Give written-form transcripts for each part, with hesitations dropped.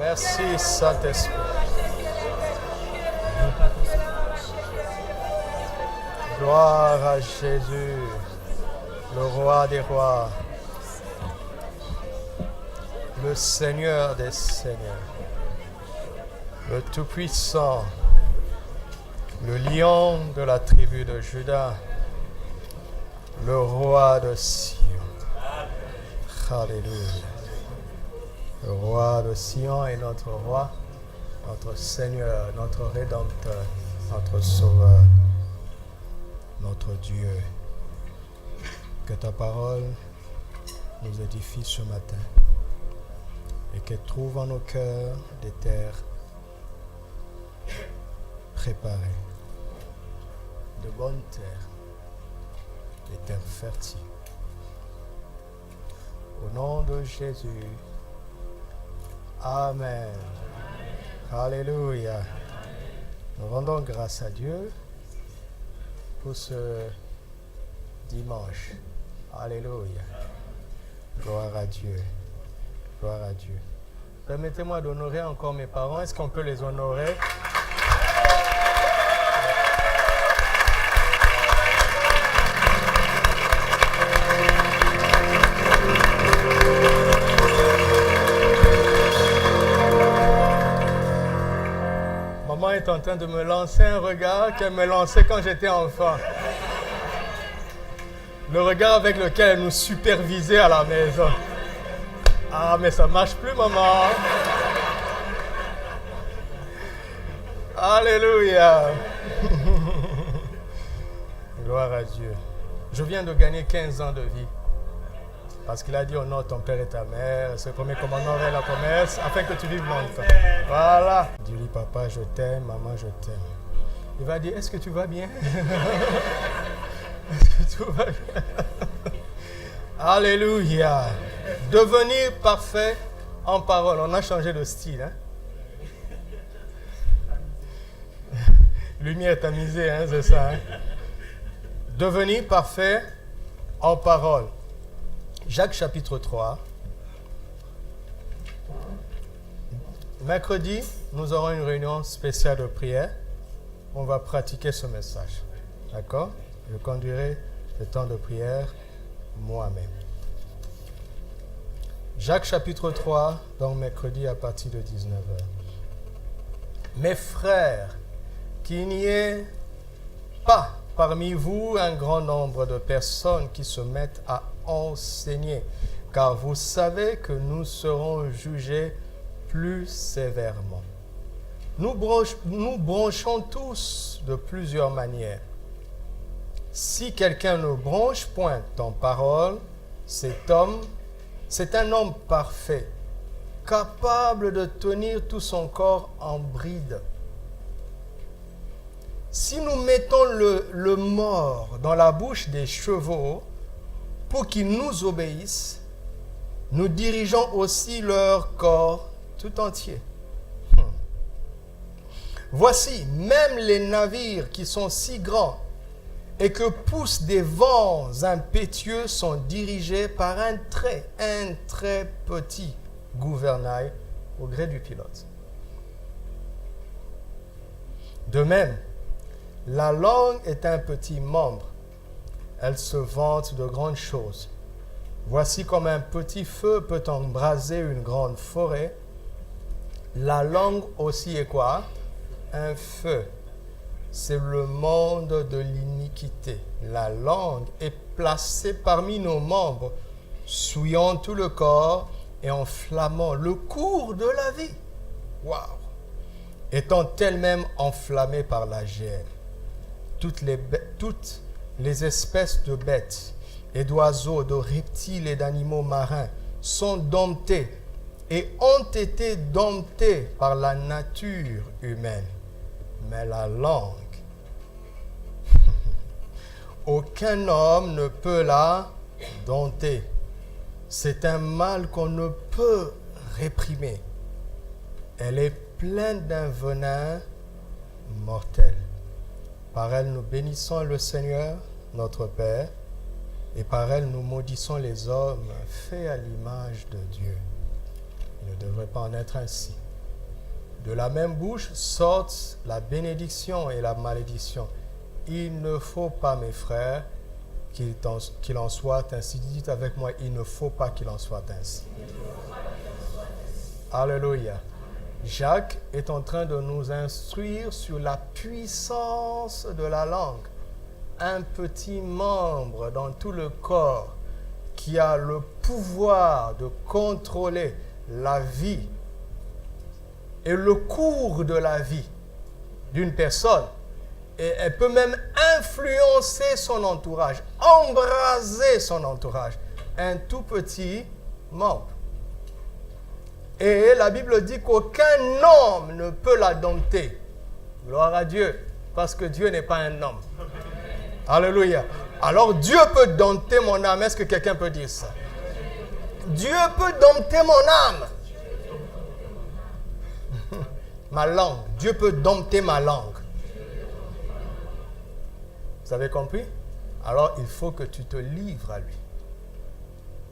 Merci, Saint-Esprit. Gloire à Jésus, le roi des rois, le Seigneur des seigneurs, le Tout-Puissant, le lion de la tribu de Juda, le roi de Sion. Alléluia. Le roi de Sion est notre roi, notre Seigneur, notre Rédempteur, notre Sauveur, notre Dieu. Que ta parole nous édifie ce matin et qu'elle trouve en nos cœurs des terres préparées, de bonnes terres, des terres fertiles. Au nom de Jésus, Amen. Alléluia. Nous rendons grâce à Dieu pour ce dimanche. Alléluia. Gloire à Dieu. Gloire à Dieu. Permettez-moi d'honorer encore mes parents. Est-ce qu'on peut les honorer? Maman est en train de me lancer un regard qu'elle me lançait quand j'étais enfant. Le regard avec lequel elle nous supervisait à la maison. Ah, mais ça ne marche plus, maman. Alléluia. Gloire à Dieu. Je viens de gagner 15 ans de vie. Parce qu'il a dit honore ton père et ta mère. C'est le premier commandement vers la promesse, afin que tu vives longtemps. Voilà. Dis-lui, papa, je t'aime, maman, je t'aime. Il va dire, est-ce que tu vas bien? Est-ce que tout va bien? Alléluia. Devenir parfait en parole. On a changé de style. Hein? Lumière tamisée, hein, c'est ça. Hein? Devenir parfait en parole. Jacques chapitre 3. Mercredi, nous aurons une réunion spéciale de prière. On va pratiquer ce message. D'accord? Je conduirai le temps de prière moi-même. Jacques chapitre 3, donc mercredi à partir de 19h. Mes frères, qu'il n'y ait pas parmi vous un grand nombre de personnes qui se mettent à enseigner, car vous savez que nous serons jugés plus sévèrement. Nous bronchons tous de plusieurs manières. Si quelqu'un ne bronche point en parole, cet homme, c'est un homme parfait, capable de tenir tout son corps en bride. Si nous mettons le mors dans la bouche des chevaux pour qu'ils nous obéissent, nous dirigeons aussi leur corps tout entier. Voici, même les navires qui sont si grands et que poussent des vents impétueux sont dirigés par un très petit gouvernail au gré du pilote. De même, la langue est un petit membre. Elle se vante de grandes choses. Voici comme un petit feu peut embraser une grande forêt. La langue aussi est quoi? Un feu. C'est le monde de l'iniquité. La langue est placée parmi nos membres, souillant tout le corps et enflammant le cours de la vie. Waouh! Étant elle-même enflammée par la gêne. Toutes les espèces de bêtes et d'oiseaux, de reptiles et d'animaux marins sont domptés et ont été domptés par la nature humaine. Mais la langue, aucun homme ne peut la dompter. C'est un mal qu'on ne peut réprimer. Elle est pleine d'un venin mortel. Par elle, nous bénissons le Seigneur, notre Père, et par elle, nous maudissons les hommes faits à l'image de Dieu. Il ne devrait pas en être ainsi. De la même bouche sortent la bénédiction et la malédiction. Il ne faut pas, mes frères, qu'il en soit ainsi. Dites avec moi, il ne faut pas qu'il en soit ainsi. Alléluia. Jacques est en train de nous instruire sur la puissance de la langue. Un petit membre dans tout le corps qui a le pouvoir de contrôler la vie et le cours de la vie d'une personne. Et elle peut même influencer son entourage, embraser son entourage. Un tout petit membre. Et la Bible dit qu'aucun homme ne peut la dompter. Gloire à Dieu, parce que Dieu n'est pas un homme. Alléluia. Alors Dieu peut dompter mon âme. Est-ce que quelqu'un peut dire ça? Dieu peut dompter mon âme. Ma langue. Dieu peut dompter ma langue. Vous avez compris? Alors il faut que tu te livres à lui.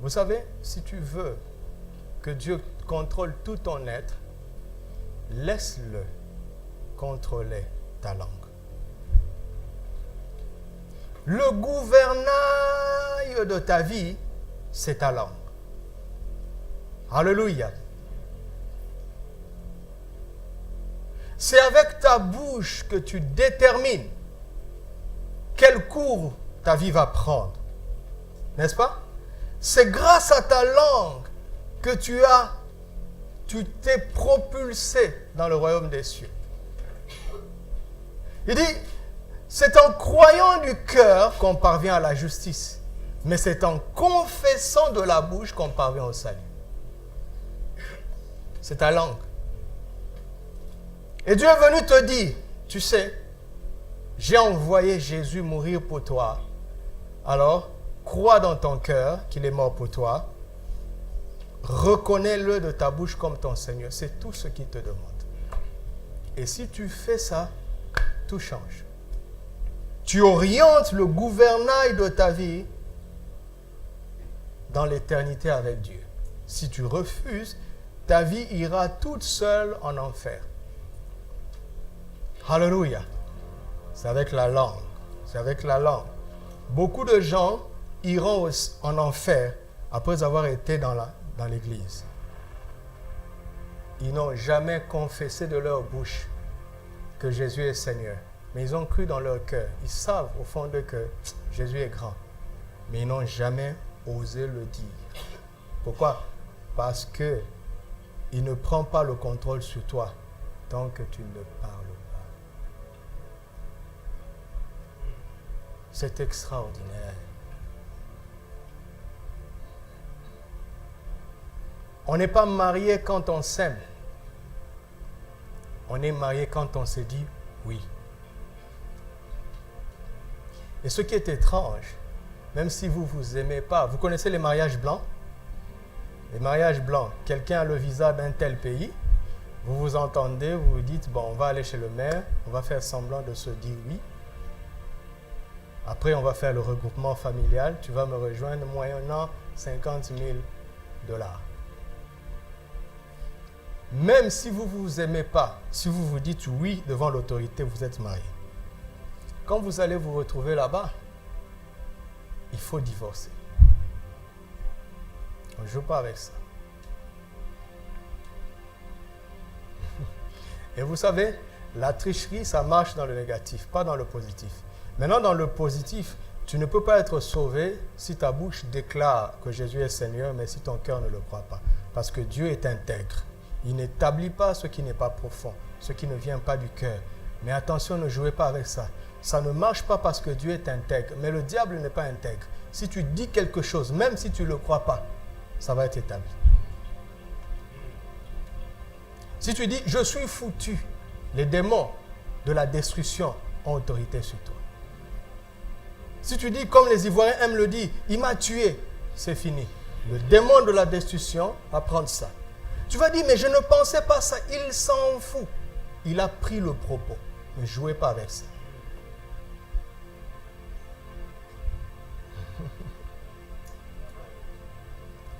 Vous savez, si tu veux que Dieu contrôle tout ton être, laisse-le contrôler ta langue. Le gouvernail de ta vie, c'est ta langue. Alléluia. C'est avec ta bouche que tu détermines quel cours ta vie va prendre. N'est-ce pas? C'est grâce à ta langue que tu t'es propulsé dans le royaume des cieux. Il dit, c'est en croyant du cœur qu'on parvient à la justice, mais c'est en confessant de la bouche qu'on parvient au salut. C'est ta langue. Et Dieu est venu te dire, tu sais, j'ai envoyé Jésus mourir pour toi. Alors, crois dans ton cœur qu'il est mort pour toi. Reconnais-le de ta bouche comme ton Seigneur. C'est tout ce qu'il te demande. Et si tu fais ça, tout change. Tu orientes le gouvernail de ta vie dans l'éternité avec Dieu. Si tu refuses, ta vie ira toute seule en enfer. Alléluia. C'est avec la langue. C'est avec la langue. Beaucoup de gens iront en enfer après avoir été dans l'église. Ils n'ont jamais confessé de leur bouche que Jésus est Seigneur. Mais ils ont cru dans leur cœur. Ils savent au fond d'eux que Jésus est grand. Mais ils n'ont jamais osé le dire. Pourquoi? Parce qu'il ne prend pas le contrôle sur toi tant que tu ne parles pas. C'est extraordinaire. On n'est pas marié quand on s'aime. On est marié quand on se dit oui. Et ce qui est étrange, même si vous ne vous aimez pas, vous connaissez les mariages blancs? Les mariages blancs, quelqu'un a le visa d'un tel pays, vous vous entendez, vous vous dites, bon, on va aller chez le maire, on va faire semblant de se dire oui. Après, on va faire le regroupement familial, tu vas me rejoindre moyennant 50 000 $. Même si vous ne vous aimez pas, si vous vous dites oui devant l'autorité, vous êtes marié. Quand vous allez vous retrouver là-bas, il faut divorcer. On ne joue pas avec ça. Et vous savez, la tricherie, ça marche dans le négatif, pas dans le positif. Maintenant, dans le positif, tu ne peux pas être sauvé si ta bouche déclare que Jésus est Seigneur, mais si ton cœur ne le croit pas. Parce que Dieu est intègre. Il n'établit pas ce qui n'est pas profond, ce qui ne vient pas du cœur. Mais attention, ne jouez pas avec ça. Ça ne marche pas parce que Dieu est intègre, mais le diable n'est pas intègre. Si tu dis quelque chose, même si tu ne le crois pas, ça va être établi. Si tu dis, je suis foutu, les démons de la destruction ont autorité sur toi. Si tu dis, comme les Ivoiriens aiment le dire, il m'a tué, c'est fini. Le démon de la destruction va prendre ça. Tu vas dire, mais je ne pensais pas ça, il s'en fout. Il a pris le propos. Ne jouez pas avec ça.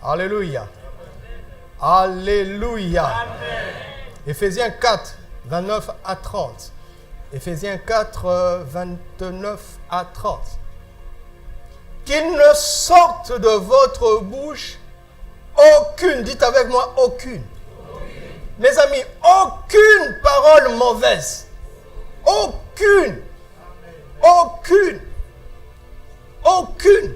Alléluia. Alléluia. Amen. Éphésiens 4, 29 à 30. Éphésiens 4, 29 à 30. Qu'il ne sorte de votre bouche aucune, dites avec moi aucune. Mes amis, aucune parole mauvaise. Aucune. Aucune. Aucune.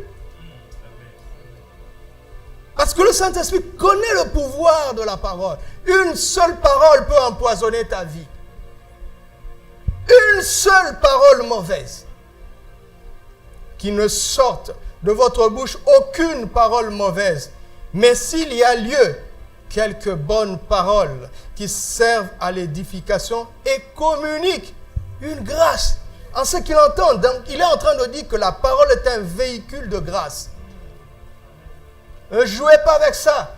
Parce que le Saint-Esprit connaît le pouvoir de la parole. Une seule parole peut empoisonner ta vie. Une seule parole mauvaise. Qu'il ne sorte de votre bouche aucune parole mauvaise. Mais s'il y a lieu, quelques bonnes paroles qui servent à l'édification et communiquent une grâce en ce qu'il entend. Donc, il est en train de dire que la parole est un véhicule de grâce. Ne jouez pas avec ça.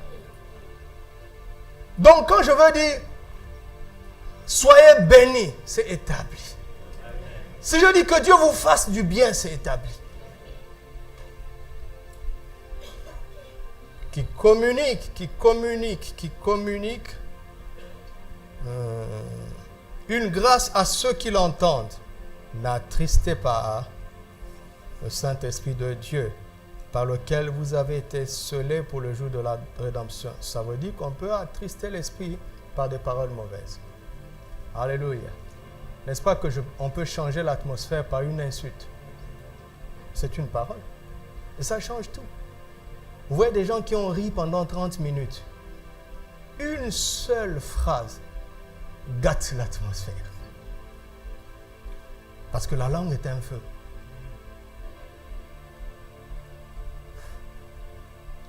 Donc, quand je veux dire soyez bénis, c'est établi. Si je dis que Dieu vous fasse du bien, c'est établi. Qui communique une grâce à ceux qui l'entendent. N'attristez pas le Saint-Esprit de Dieu par lequel vous avez été scellés pour le jour de la rédemption. Ça veut dire qu'on peut attrister l'Esprit par des paroles mauvaises. Alléluia. N'est-ce pas qu'on peut changer l'atmosphère par une insulte? C'est une parole. Et ça change tout. Vous voyez des gens qui ont ri pendant 30 minutes. Une seule phrase gâte l'atmosphère. Parce que la langue est un feu.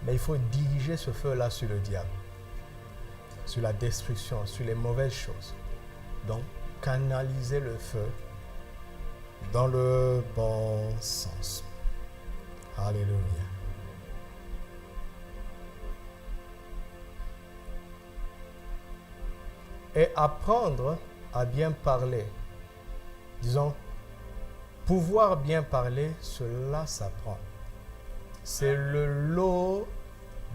Mais il faut diriger ce feu-là sur le diable, sur la destruction, sur les mauvaises choses. Donc, canaliser le feu dans le bon sens. Alléluia. Et apprendre à bien parler. Disons, pouvoir bien parler, cela s'apprend. C'est le lot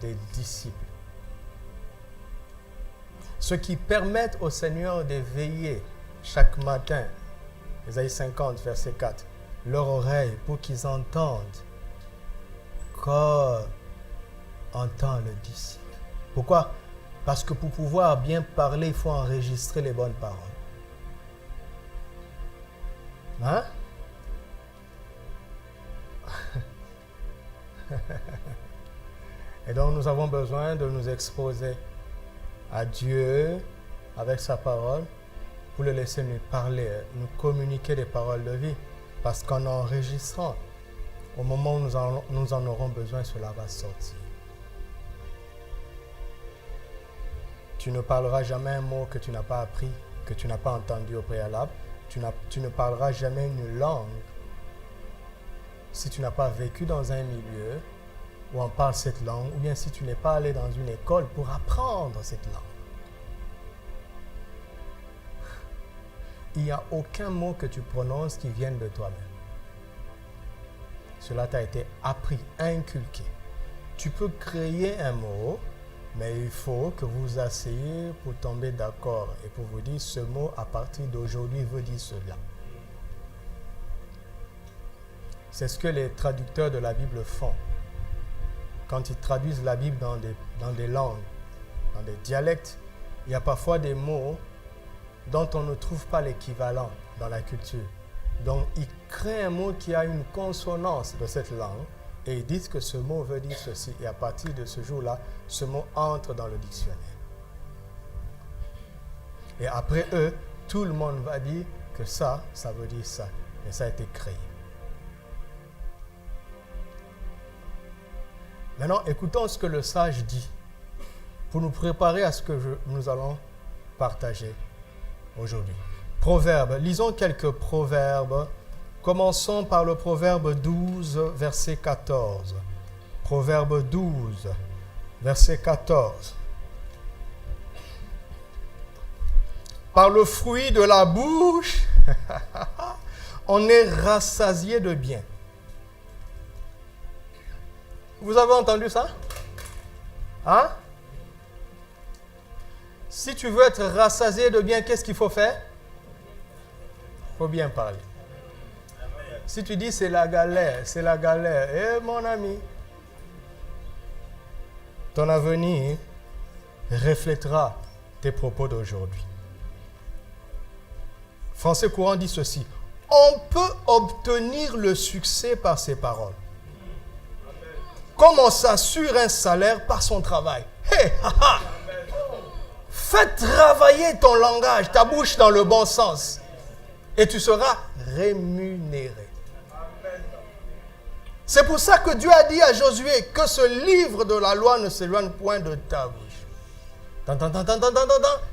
des disciples. Ceux qui permettent au Seigneur de veiller chaque matin, Ésaïe 50, verset 4, leur oreille pour qu'ils entendent comme entend le disciple. Pourquoi? Parce que pour pouvoir bien parler, il faut enregistrer les bonnes paroles. Hein? Et donc nous avons besoin de nous exposer à Dieu avec sa parole pour le laisser nous parler, nous communiquer des paroles de vie. Parce qu'en enregistrant, au moment où nous en aurons besoin, cela va sortir. Tu ne parleras jamais un mot que tu n'as pas appris, que tu n'as pas entendu au préalable. Tu ne parleras jamais une langue si tu n'as pas vécu dans un milieu où on parle cette langue, ou bien si tu n'es pas allé dans une école pour apprendre cette langue. Il n'y a aucun mot que tu prononces qui vienne de toi-même. Cela t'a été appris, inculqué. Tu peux créer un mot, mais il faut que vous vous asseyez pour tomber d'accord et pour vous dire ce mot à partir d'aujourd'hui veut dire cela. C'est ce que les traducteurs de la Bible font. Quand ils traduisent la Bible dans des langues, dans des dialectes, il y a parfois des mots dont on ne trouve pas l'équivalent dans la culture. Donc, ils créent un mot qui a une consonance de cette langue et ils disent que ce mot veut dire ceci. Et à partir de ce jour-là, ce mot entre dans le dictionnaire. Et après eux, tout le monde va dire que ça veut dire ça. Et ça a été créé. Maintenant, écoutons ce que le sage dit pour nous préparer à ce que nous allons partager aujourd'hui. Proverbes. Lisons quelques proverbes. Commençons par le proverbe 12, verset 14. Proverbe 12, verset 14. Par le fruit de la bouche, on est rassasié de bien. Vous avez entendu ça? Hein? Si tu veux être rassasié de bien, qu'est-ce qu'il faut faire? Il faut bien parler. Si tu dis c'est la galère, eh mon ami, ton avenir reflètera tes propos d'aujourd'hui. Français courant dit ceci: on peut obtenir le succès par ses paroles, comme on s'assure un salaire par son travail. Hey, haha. Fais travailler ton langage, ta bouche dans le bon sens, et tu seras rémunéré. C'est pour ça que Dieu a dit à Josué que ce livre de la loi ne s'éloigne point de ta bouche.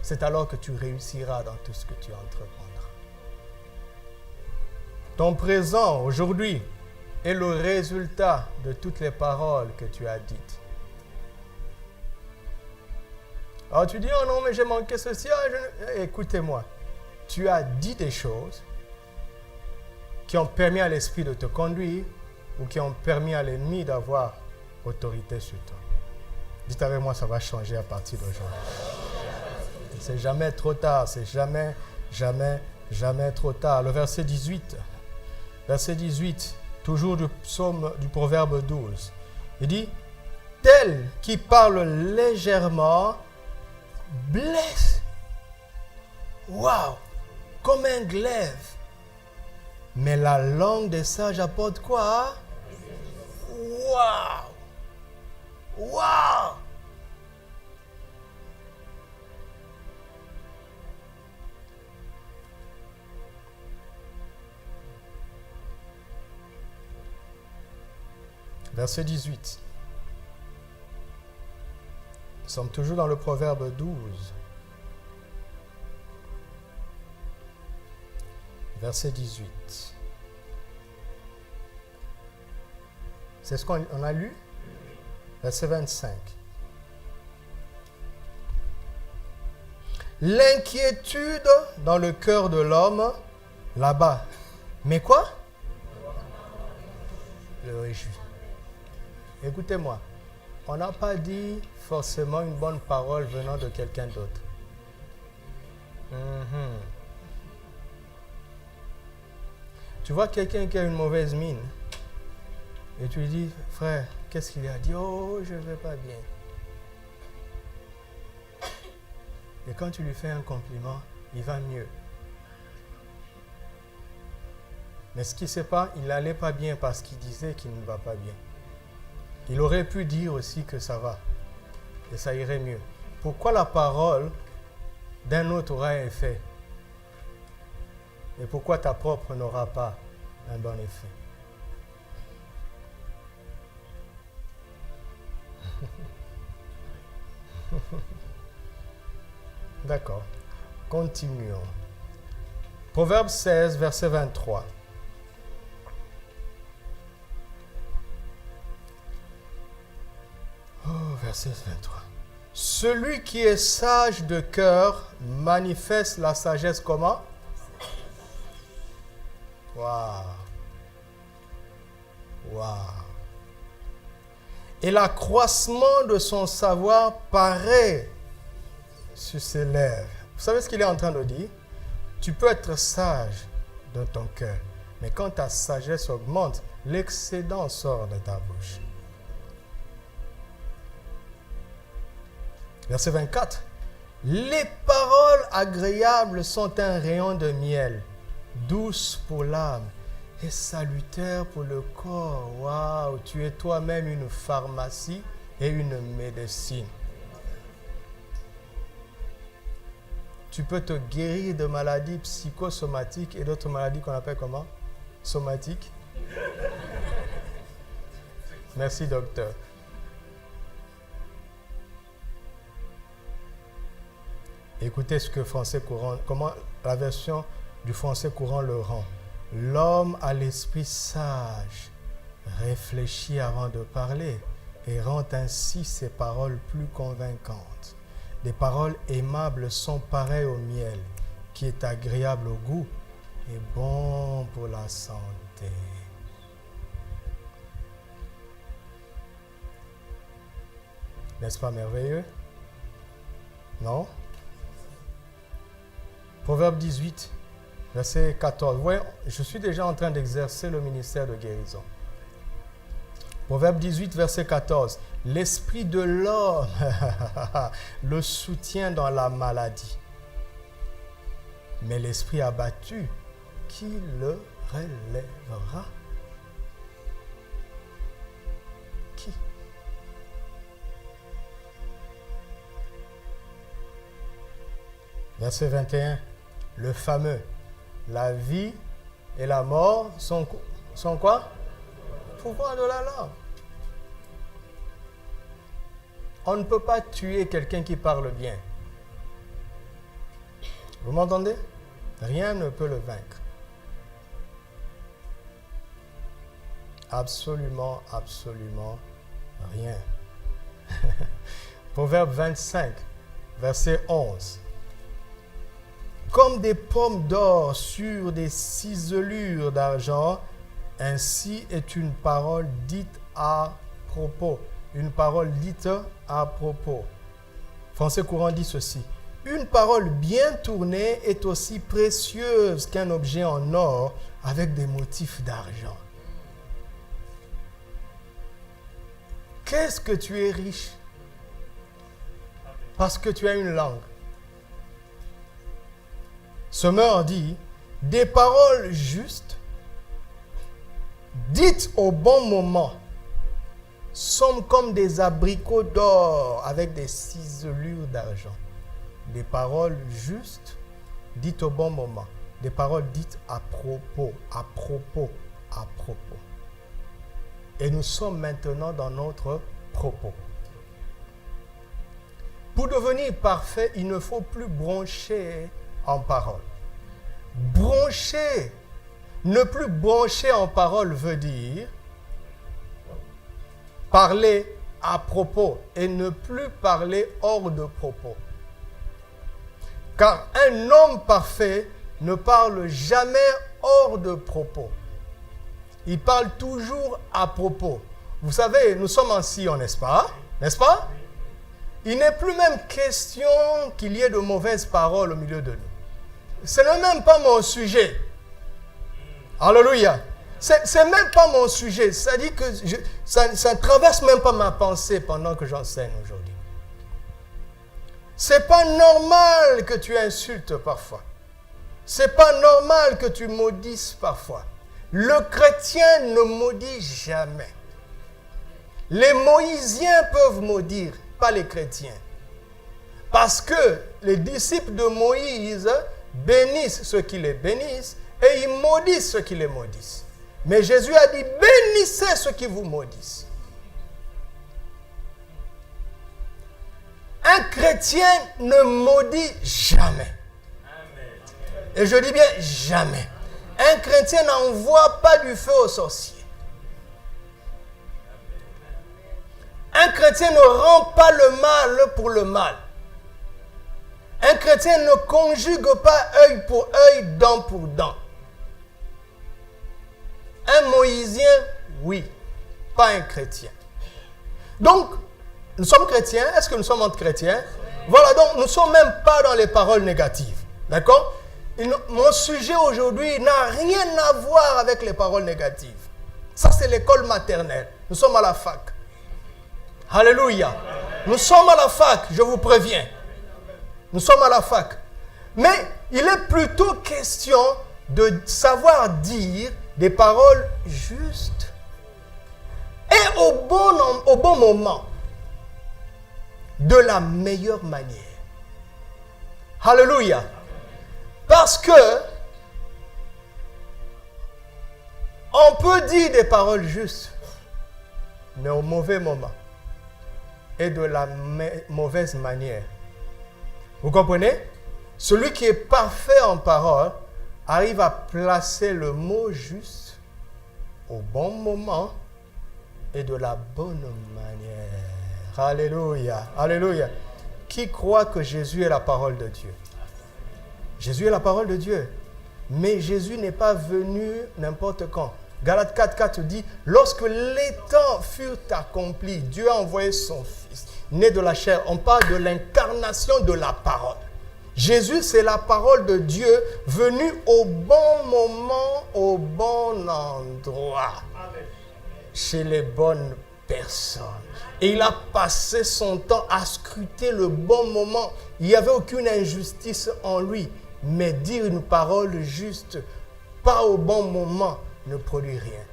C'est alors que tu réussiras dans tout ce que tu entreprendras. Ton présent aujourd'hui est le résultat de toutes les paroles que tu as dites. Alors tu dis, oh non, mais j'ai manqué ceci. Écoutez-moi, tu as dit des choses qui ont permis à l'esprit de te conduire ou qui ont permis à l'ennemi d'avoir autorité sur toi. Dites avec moi, ça va changer à partir d'aujourd'hui. C'est jamais trop tard, c'est jamais trop tard. Le verset 18, toujours du psaume du proverbe 12. Il dit, tel qui parle légèrement blesse. Waouh! Comme un glaive. Mais la langue des sages apporte quoi? Waouh! Waouh! Verset 18. Nous sommes toujours dans le proverbe 12. Verset 18. C'est ce qu'on a lu? Verset 25. L'inquiétude dans le cœur de l'homme, là-bas. Mais quoi? Le réjouit. Écoutez-moi, on n'a pas dit forcément une bonne parole venant de quelqu'un d'autre. Tu vois quelqu'un qui a une mauvaise mine et tu lui dis, frère, qu'est-ce qu'il a dit? Oh, je ne vais pas bien. Et quand tu lui fais un compliment, il va mieux. Mais ce qui ne sait pas, il n'allait pas bien parce qu'il disait qu'il ne va pas bien. Il aurait pu dire aussi que ça va et ça irait mieux. Pourquoi la parole d'un autre aura un effet et pourquoi ta propre n'aura pas un bon effet? D'accord. Continuons. Proverbe 16, verset 23. Verset 23. Celui qui est sage de cœur manifeste la sagesse comment? Waouh! Waouh! Et l'accroissement de son savoir paraît sur ses lèvres. Vous savez ce qu'il est en train de dire? Tu peux être sage dans ton cœur, mais quand ta sagesse augmente, l'excédent sort de ta bouche. Verset 24. Les paroles agréables sont un rayon de miel, douces pour l'âme et salutaires pour le corps. Waouh, tu es toi-même une pharmacie et une médecine. Tu peux te guérir de maladies psychosomatiques et d'autres maladies qu'on appelle comment? Somatiques. Merci, docteur. Écoutez ce que Français courant, comment la version du Français courant le rend. L'homme à l'esprit sage réfléchit avant de parler et rend ainsi ses paroles plus convaincantes. Des paroles aimables sont pareilles au miel, qui est agréable au goût et bon pour la santé. N'est-ce pas merveilleux? Non? Proverbe 18, verset 14. Vous voyez, je suis déjà en train d'exercer le ministère de guérison. Proverbe 18, verset 14. L'esprit de l'homme le soutient dans la maladie. Mais l'esprit abattu, qui le relèvera? Qui? Verset 21. Le fameux. La vie et la mort sont quoi? Pouvoir de la langue. On ne peut pas tuer quelqu'un qui parle bien. Vous m'entendez? Rien ne peut le vaincre. Absolument, absolument rien. Proverbe 25, verset 11. Comme des pommes d'or sur des ciselures d'argent, ainsi est une parole dite à propos. Une parole dite à propos. Français courant dit ceci. Une parole bien tournée est aussi précieuse qu'un objet en or avec des motifs d'argent. Qu'est-ce que tu es riche? Parce que tu as une langue. Semeur dit, des paroles justes, dites au bon moment, sont comme des abricots d'or avec des ciselures d'argent. Des paroles justes, dites au bon moment. Des paroles dites à propos, à propos, à propos. Et nous sommes maintenant dans notre propos. Pour devenir parfait, il ne faut plus broncher en parole. Broncher, ne plus broncher en parole veut dire parler à propos et ne plus parler hors de propos. Car un homme parfait ne parle jamais hors de propos. Il parle toujours à propos. Vous savez, nous sommes en Sion, n'est-ce pas? N'est-ce pas? Il n'est plus même question qu'il y ait de mauvaises paroles au milieu de nous. Ce n'est même pas mon sujet. Alléluia. C'est même pas mon sujet. C'est-à-dire que ça ne traverse même pas ma pensée pendant que j'enseigne aujourd'hui. C'est pas normal que tu insultes parfois. C'est pas normal que tu maudisses parfois. Le chrétien ne maudit jamais. Les Moïsiens peuvent maudire, pas les chrétiens. Parce que les disciples de Moïse bénissent ceux qui les bénissent et ils maudissent ceux qui les maudissent. Mais Jésus a dit, bénissez ceux qui vous maudissent. Un chrétien ne maudit jamais. Et je dis bien jamais. Un chrétien n'envoie pas du feu aux sorciers. Un chrétien ne rend pas le mal pour le mal. Un chrétien ne conjugue pas œil pour œil, dent pour dent. Un Moïsien, oui, pas un chrétien. Donc, nous sommes chrétiens. Est-ce que nous sommes entre chrétiens? Voilà, donc nous ne sommes même pas dans les paroles négatives. D'accord? Mon sujet aujourd'hui n'a rien à voir avec les paroles négatives. Ça, c'est l'école maternelle. Nous sommes à la fac. Alléluia. Nous sommes à la fac, je vous préviens. Nous sommes à la fac. Mais il est plutôt question de savoir dire des paroles justes et au bon moment, de la meilleure manière. Alléluia. Parce que on peut dire des paroles justes, mais au mauvais moment et de la mauvaise manière. Vous comprenez? Celui qui est parfait en parole arrive à placer le mot juste au bon moment et de la bonne manière. Alléluia. Alléluia. Qui croit que Jésus est la parole de Dieu? Jésus est la parole de Dieu. Mais Jésus n'est pas venu n'importe quand. Galates 4:4 dit, lorsque les temps furent accomplis, Dieu a envoyé son Fils, né de la chair. On parle de l'incarnation de la parole. Jésus, c'est la parole de Dieu venue au bon moment, au bon endroit, chez les bonnes personnes. Et il a passé son temps à scruter le bon moment. Il n'y avait aucune injustice en lui. Mais dire une parole juste, pas au bon moment, ne produit rien.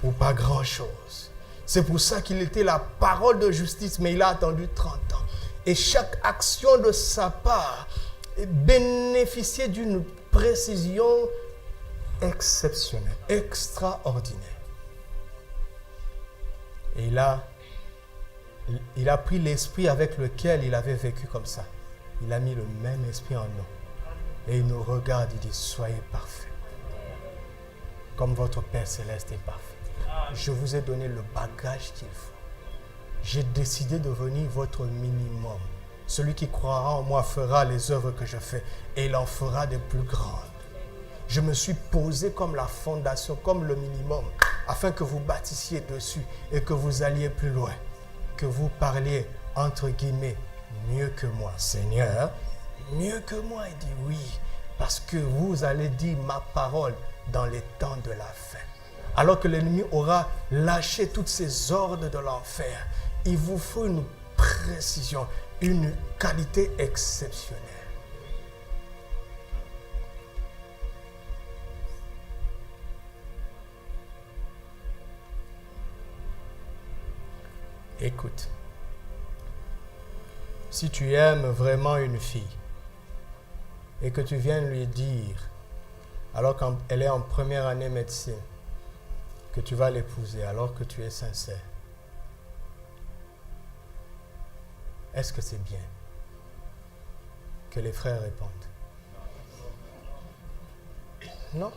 Ou pas grand-chose. C'est pour ça qu'il était la parole de justice, mais il a attendu 30 ans. Et chaque action de sa part bénéficiait d'une précision exceptionnelle, extraordinaire. Et il a pris l'esprit avec lequel il avait vécu comme ça. Il a mis le même esprit en nous. Et il nous regarde, il dit, soyez parfaits. Comme votre Père Céleste est parfait. Je vous ai donné le bagage qu'il faut. J'ai décidé de devenir votre minimum. Celui qui croira en moi fera les œuvres que je fais et il en fera des plus grandes. Je me suis posé comme la fondation, comme le minimum, afin que vous bâtissiez dessus et que vous alliez plus loin. Que vous parliez, entre guillemets, mieux que moi. Seigneur, mieux que moi. Il dit oui, parce que vous allez dire ma parole dans les temps de la fin. Alors que l'ennemi aura lâché toutes ses ordres de l'enfer, il vous faut une précision, une qualité exceptionnelle. Écoute, si tu aimes vraiment une fille et que tu viens lui dire, alors qu'elle est en première année médecine, que tu vas l'épouser alors que tu es sincère, est-ce que c'est bien? Que les frères répondent. Non.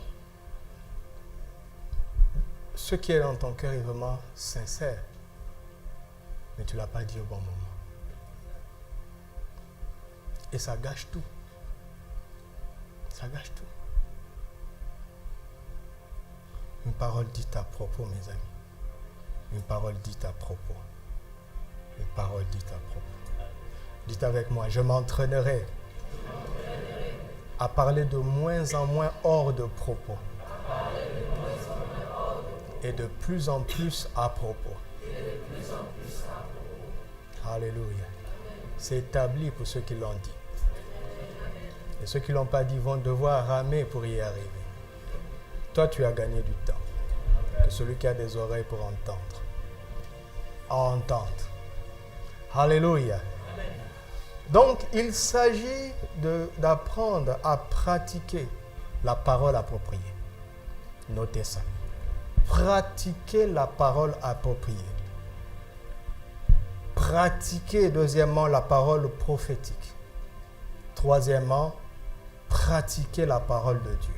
Ce qui est dans ton cœur est vraiment sincère, mais tu ne l'as pas dit au bon moment. Et ça gâche tout. Ça gâche tout. Une parole dite à propos, mes amis. Une parole dite à propos. Une parole dite à propos. Dites avec moi, je m'entraînerai à parler de moins en moins hors de propos. Et de plus en plus à propos. Alléluia. C'est établi pour ceux qui l'ont dit. Et ceux qui ne l'ont pas dit vont devoir ramer pour y arriver. Toi, tu as gagné du temps. Que celui qui a des oreilles pour entendre. Alléluia. Donc, il s'agit d'apprendre à pratiquer la parole appropriée. Notez ça. Pratiquer la parole appropriée. Pratiquer, deuxièmement, la parole prophétique. Troisièmement, pratiquer la parole de Dieu.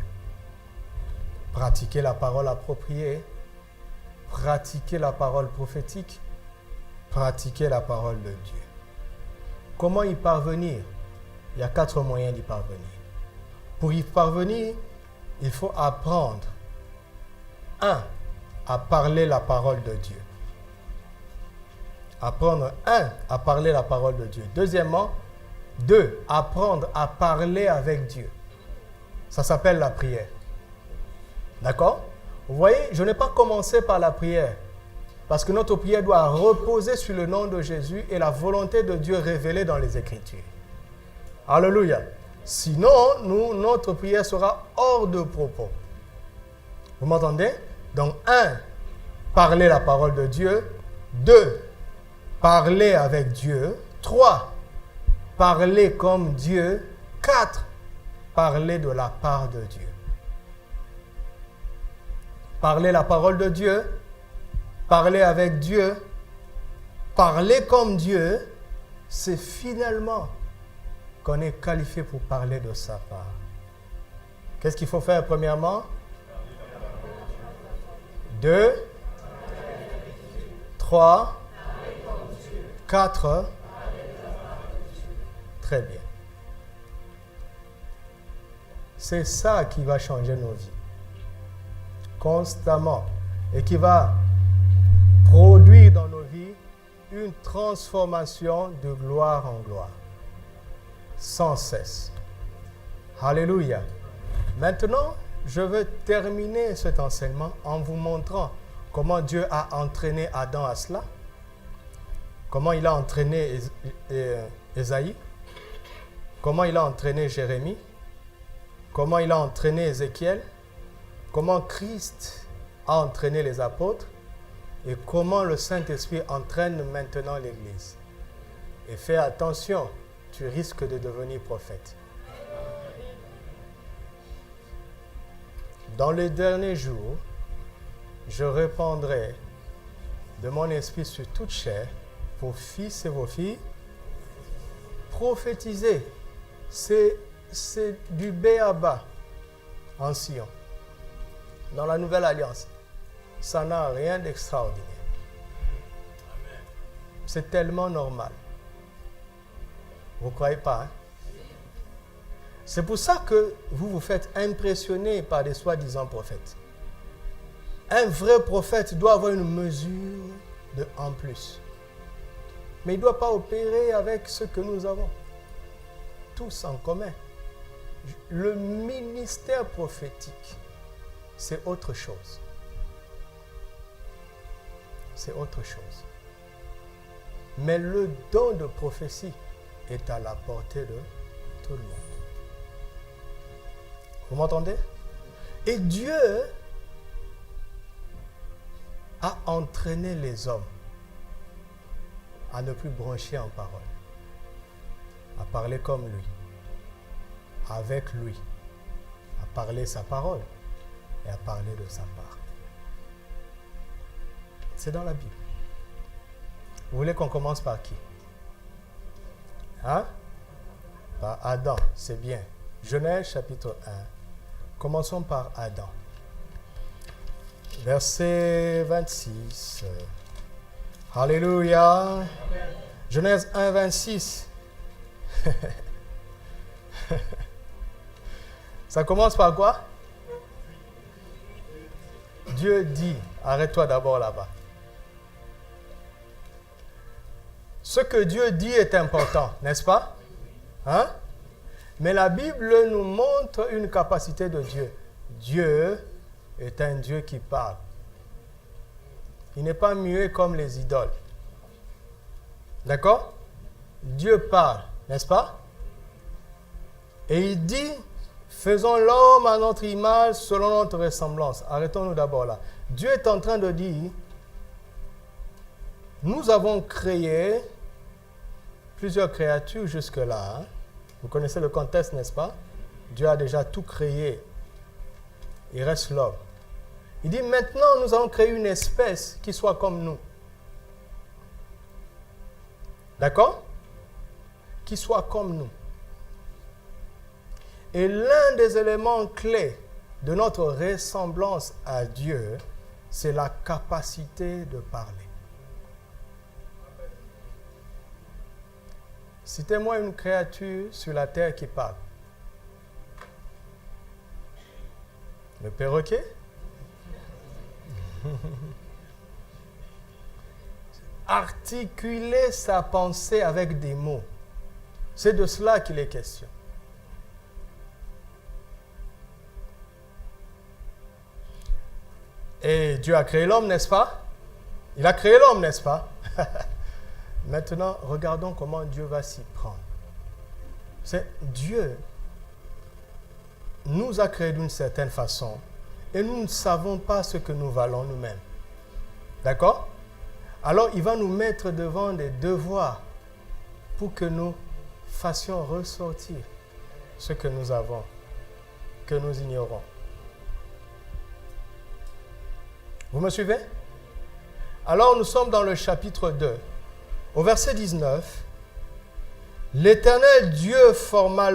Pratiquer la parole appropriée, pratiquer la parole prophétique, pratiquer la parole de Dieu. Comment y parvenir? Il y a 4 moyens d'y parvenir. Pour y parvenir, il faut apprendre 1. À parler la parole de Dieu. Apprendre 1. À parler la parole de Dieu. Deuxièmement, 2. Apprendre à parler avec Dieu. Ça s'appelle la prière. D'accord? Vous voyez, je n'ai pas commencé par la prière. Parce que notre prière doit reposer sur le nom de Jésus et la volonté de Dieu révélée dans les Écritures. Alléluia. Sinon, notre prière sera hors de propos. Vous m'entendez? Donc, 1. Parler la parole de Dieu. 2. Parler avec Dieu. 3. Parler comme Dieu. 4. Parler de la part de Dieu. Parler la parole de Dieu. Parler avec Dieu, parler comme Dieu, c'est finalement qu'on est qualifié pour parler de sa part. Qu'est-ce qu'il faut faire premièrement? 2, 3, 4. Très bien. C'est ça qui va changer nos vies. Constamment. Et qui va produire dans nos vies une transformation de gloire en gloire. Sans cesse. Alléluia. Maintenant, je veux terminer cet enseignement en vous montrant comment Dieu a entraîné Adam à cela, comment il a entraîné Ésaïe, comment il a entraîné Jérémie, comment il a entraîné Ézéchiel, comment Christ a entraîné les apôtres et comment le Saint-Esprit entraîne maintenant l'Église. Et fais attention, tu risques de devenir prophète. Dans les derniers jours, je répandrai de mon esprit sur toute chair, vos fils et vos filles, prophétiser. C'est du b.a.-ba en Sion. Dans la Nouvelle Alliance, ça n'a rien d'extraordinaire. C'est tellement normal. Vous ne croyez pas, hein? C'est pour ça que vous vous faites impressionner par des soi-disant prophètes. Un vrai prophète doit avoir une mesure en plus. Mais il ne doit pas opérer avec ce que nous avons. Tous en commun. Le ministère prophétique, c'est autre chose. C'est autre chose. Mais le don de prophétie est à la portée de tout le monde. Vous m'entendez? Et Dieu a entraîné les hommes à ne plus broncher en parole, à parler comme lui, avec lui, à parler sa parole et à parler de sa part. C'est dans la Bible. Vous voulez qu'on commence par qui? Hein? Par Adam, c'est bien. Genèse chapitre 1. Commençons par Adam. Verset 26. Alléluia. Amen. Genèse 1, 26. Ça commence par quoi? Dieu dit. Arrête-toi d'abord là-bas. Ce que Dieu dit est important, n'est-ce pas? Hein? Mais la Bible nous montre une capacité de Dieu. Dieu est un Dieu qui parle. Il n'est pas muet comme les idoles. D'accord? Dieu parle, n'est-ce pas? Et il dit, faisons l'homme à notre image selon notre ressemblance. Arrêtons-nous d'abord là. Dieu est en train de dire, nous avons créé plusieurs créatures jusque-là. Hein? Vous connaissez le contexte, n'est-ce pas? Dieu a déjà tout créé. Il reste l'homme. Il dit, maintenant, nous allons créer une espèce qui soit comme nous. D'accord? Qui soit comme nous. Et l'un des éléments clés de notre ressemblance à Dieu, c'est la capacité de parler. Citez-moi une créature sur la terre qui parle. Le perroquet? Articuler sa pensée avec des mots. C'est de cela qu'il est question. Et Dieu a créé l'homme, n'est-ce pas? Il a créé l'homme, n'est-ce pas? Maintenant, regardons comment Dieu va s'y prendre. C'est Dieu nous a créés d'une certaine façon et nous ne savons pas ce que nous valons nous-mêmes. D'accord? Alors, il va nous mettre devant des devoirs pour que nous fassions ressortir ce que nous avons, que nous ignorons. Vous me suivez? Alors, nous sommes dans le chapitre 2. Au verset 19, l'Éternel Dieu forma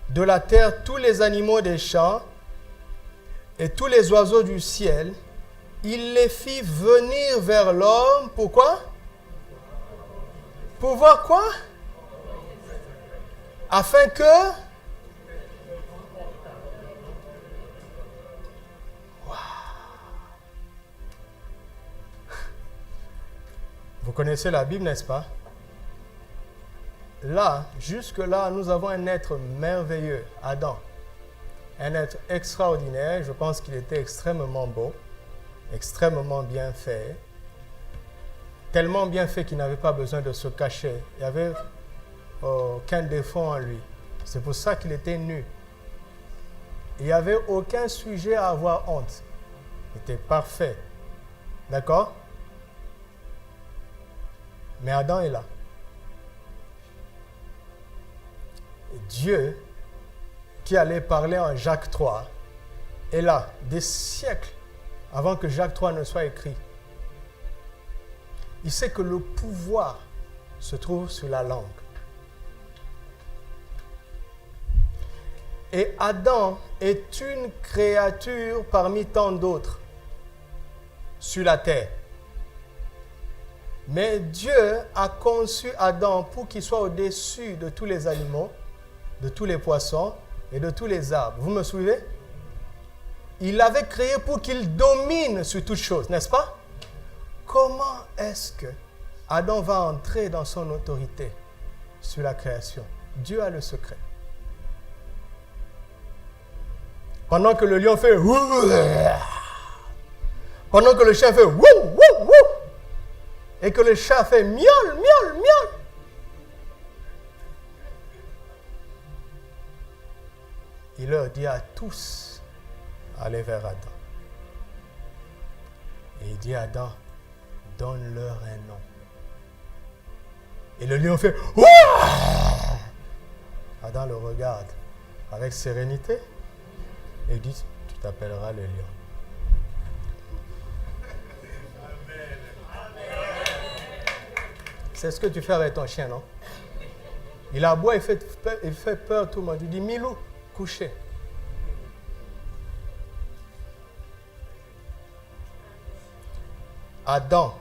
de la terre tous les animaux des champs et tous les oiseaux du ciel. Il les fit venir vers l'homme. Pourquoi? Pour voir quoi? Afin que... Vous connaissez la Bible, n'est-ce pas? là, jusque-là, nous avons un être merveilleux, Adam. Un être extraordinaire. Je pense qu'il était extrêmement beau, extrêmement bien fait. Tellement bien fait qu'il n'avait pas besoin de se cacher. Il n'y avait aucun défaut en lui. C'est pour ça qu'il était nu. Il n'y avait aucun sujet à avoir honte. Il était parfait. D'accord? Mais Adam est là. Et Dieu, qui allait parler en Jacques 3, est là, des siècles avant que Jacques 3 ne soit écrit. Il sait que le pouvoir se trouve sur la langue. Et Adam est une créature parmi tant d'autres sur la terre. Mais Dieu a conçu Adam pour qu'il soit au-dessus de tous les animaux, de tous les poissons et de tous les arbres. Vous me suivez? Il l'avait créé pour qu'il domine sur toutes choses, n'est-ce pas? Comment est-ce que Adam va entrer dans son autorité sur la création? Dieu a le secret. Pendant que le lion fait pendant que le chien fait et que le chat fait miaule, miaule, miaule. Il leur dit à tous, allez vers Adam. Et il dit à Adam, donne-leur un nom. Et le lion fait ouah! Adam le regarde avec sérénité et dit, tu t'appelleras le lion. C'est ce que tu fais avec ton chien, non? Il aboie, il fait peur tout le monde. Il dit, Milou, couchez. Adam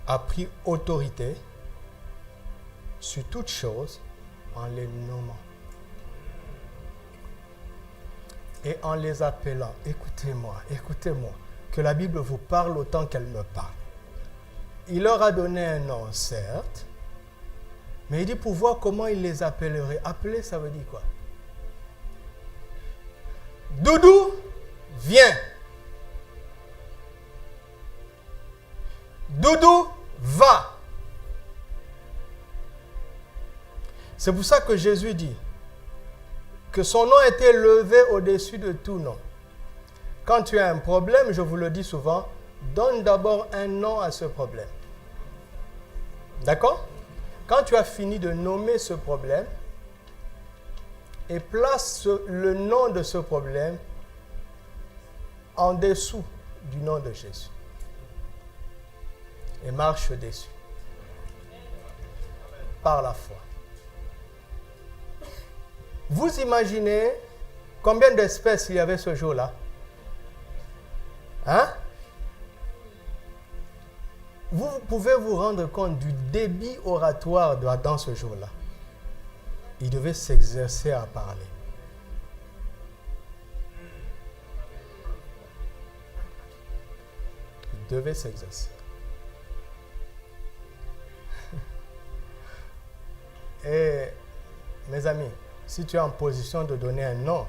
a pris autorité sur toutes choses en les nommant et en les appelant. Écoutez-moi, que la Bible vous parle autant qu'elle me parle. Il leur a donné un nom, certes, mais il dit pour voir comment il les appellerait. Appeler, ça veut dire quoi? Doudou, viens. Doudou, va. C'est pour ça que Jésus dit que son nom a été levé au-dessus de tout nom. Quand tu as un problème, je vous le dis souvent, donne d'abord un nom à ce problème. D'accord? Quand tu as fini de nommer ce problème, et place le nom de ce problème en dessous du nom de Jésus. Et marche dessus. Par la foi. Vous imaginez combien d'espèces il y avait ce jour-là? Hein? Vous pouvez vous rendre compte du débit oratoire d'Adam ce jour-là. Il devait s'exercer à parler. Il devait s'exercer. Et mes amis, si tu es en position de donner un nom,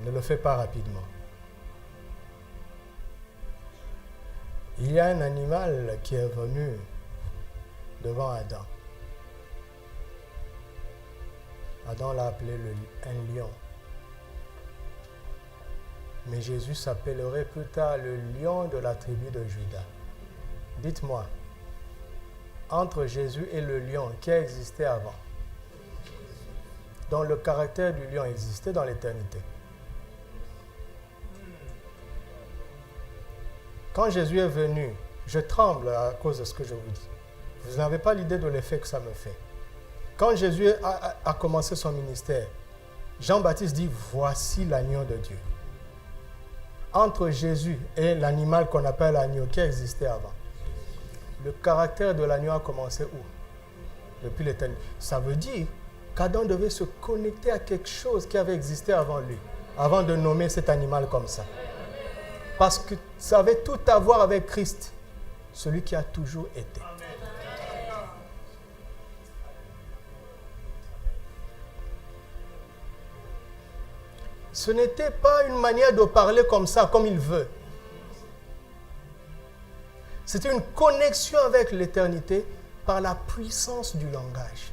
ne le fais pas rapidement. Il y a un animal qui est venu devant Adam. Adam l'a appelé un lion. Mais Jésus s'appellerait plus tard le lion de la tribu de Juda. Dites-moi, entre Jésus et le lion, qui a existé avant? Donc le caractère du lion existait dans l'éternité. Quand Jésus est venu, je tremble à cause de ce que je vous dis. Vous n'avez pas l'idée de l'effet que ça me fait. Quand Jésus a commencé son ministère, Jean-Baptiste dit, voici l'agneau de Dieu. Entre Jésus et l'animal qu'on appelle l'agneau, qui existait avant, le caractère de l'agneau a commencé où? Depuis l'éternité. Ça veut dire qu'Adam devait se connecter à quelque chose qui avait existé avant lui, avant de nommer cet animal comme ça. Parce que ça avait tout à voir avec Christ, celui qui a toujours été. Ce n'était pas une manière de parler comme ça, comme il veut. C'était une connexion avec l'éternité par la puissance du langage.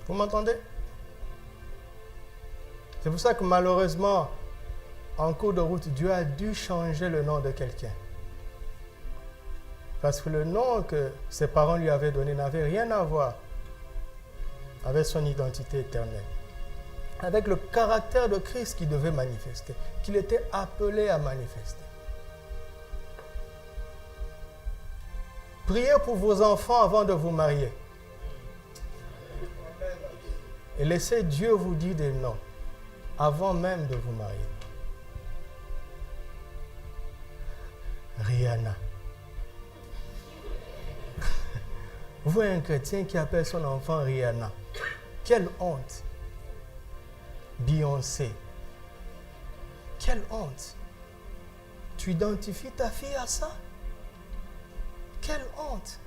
Vous m'entendez? C'est pour ça que malheureusement, en cours de route, Dieu a dû changer le nom de quelqu'un. Parce que le nom que ses parents lui avaient donné n'avait rien à voir avec son identité éternelle. Avec le caractère de Christ qu'il devait manifester, qu'il était appelé à manifester. Priez pour vos enfants avant de vous marier. Et laissez Dieu vous dire des noms avant même de vous marier. Rihanna. Vous voyez un chrétien qui appelle son enfant Rihanna. Quelle honte. Beyoncé. Quelle honte. Tu identifies ta fille à ça? Quelle honte.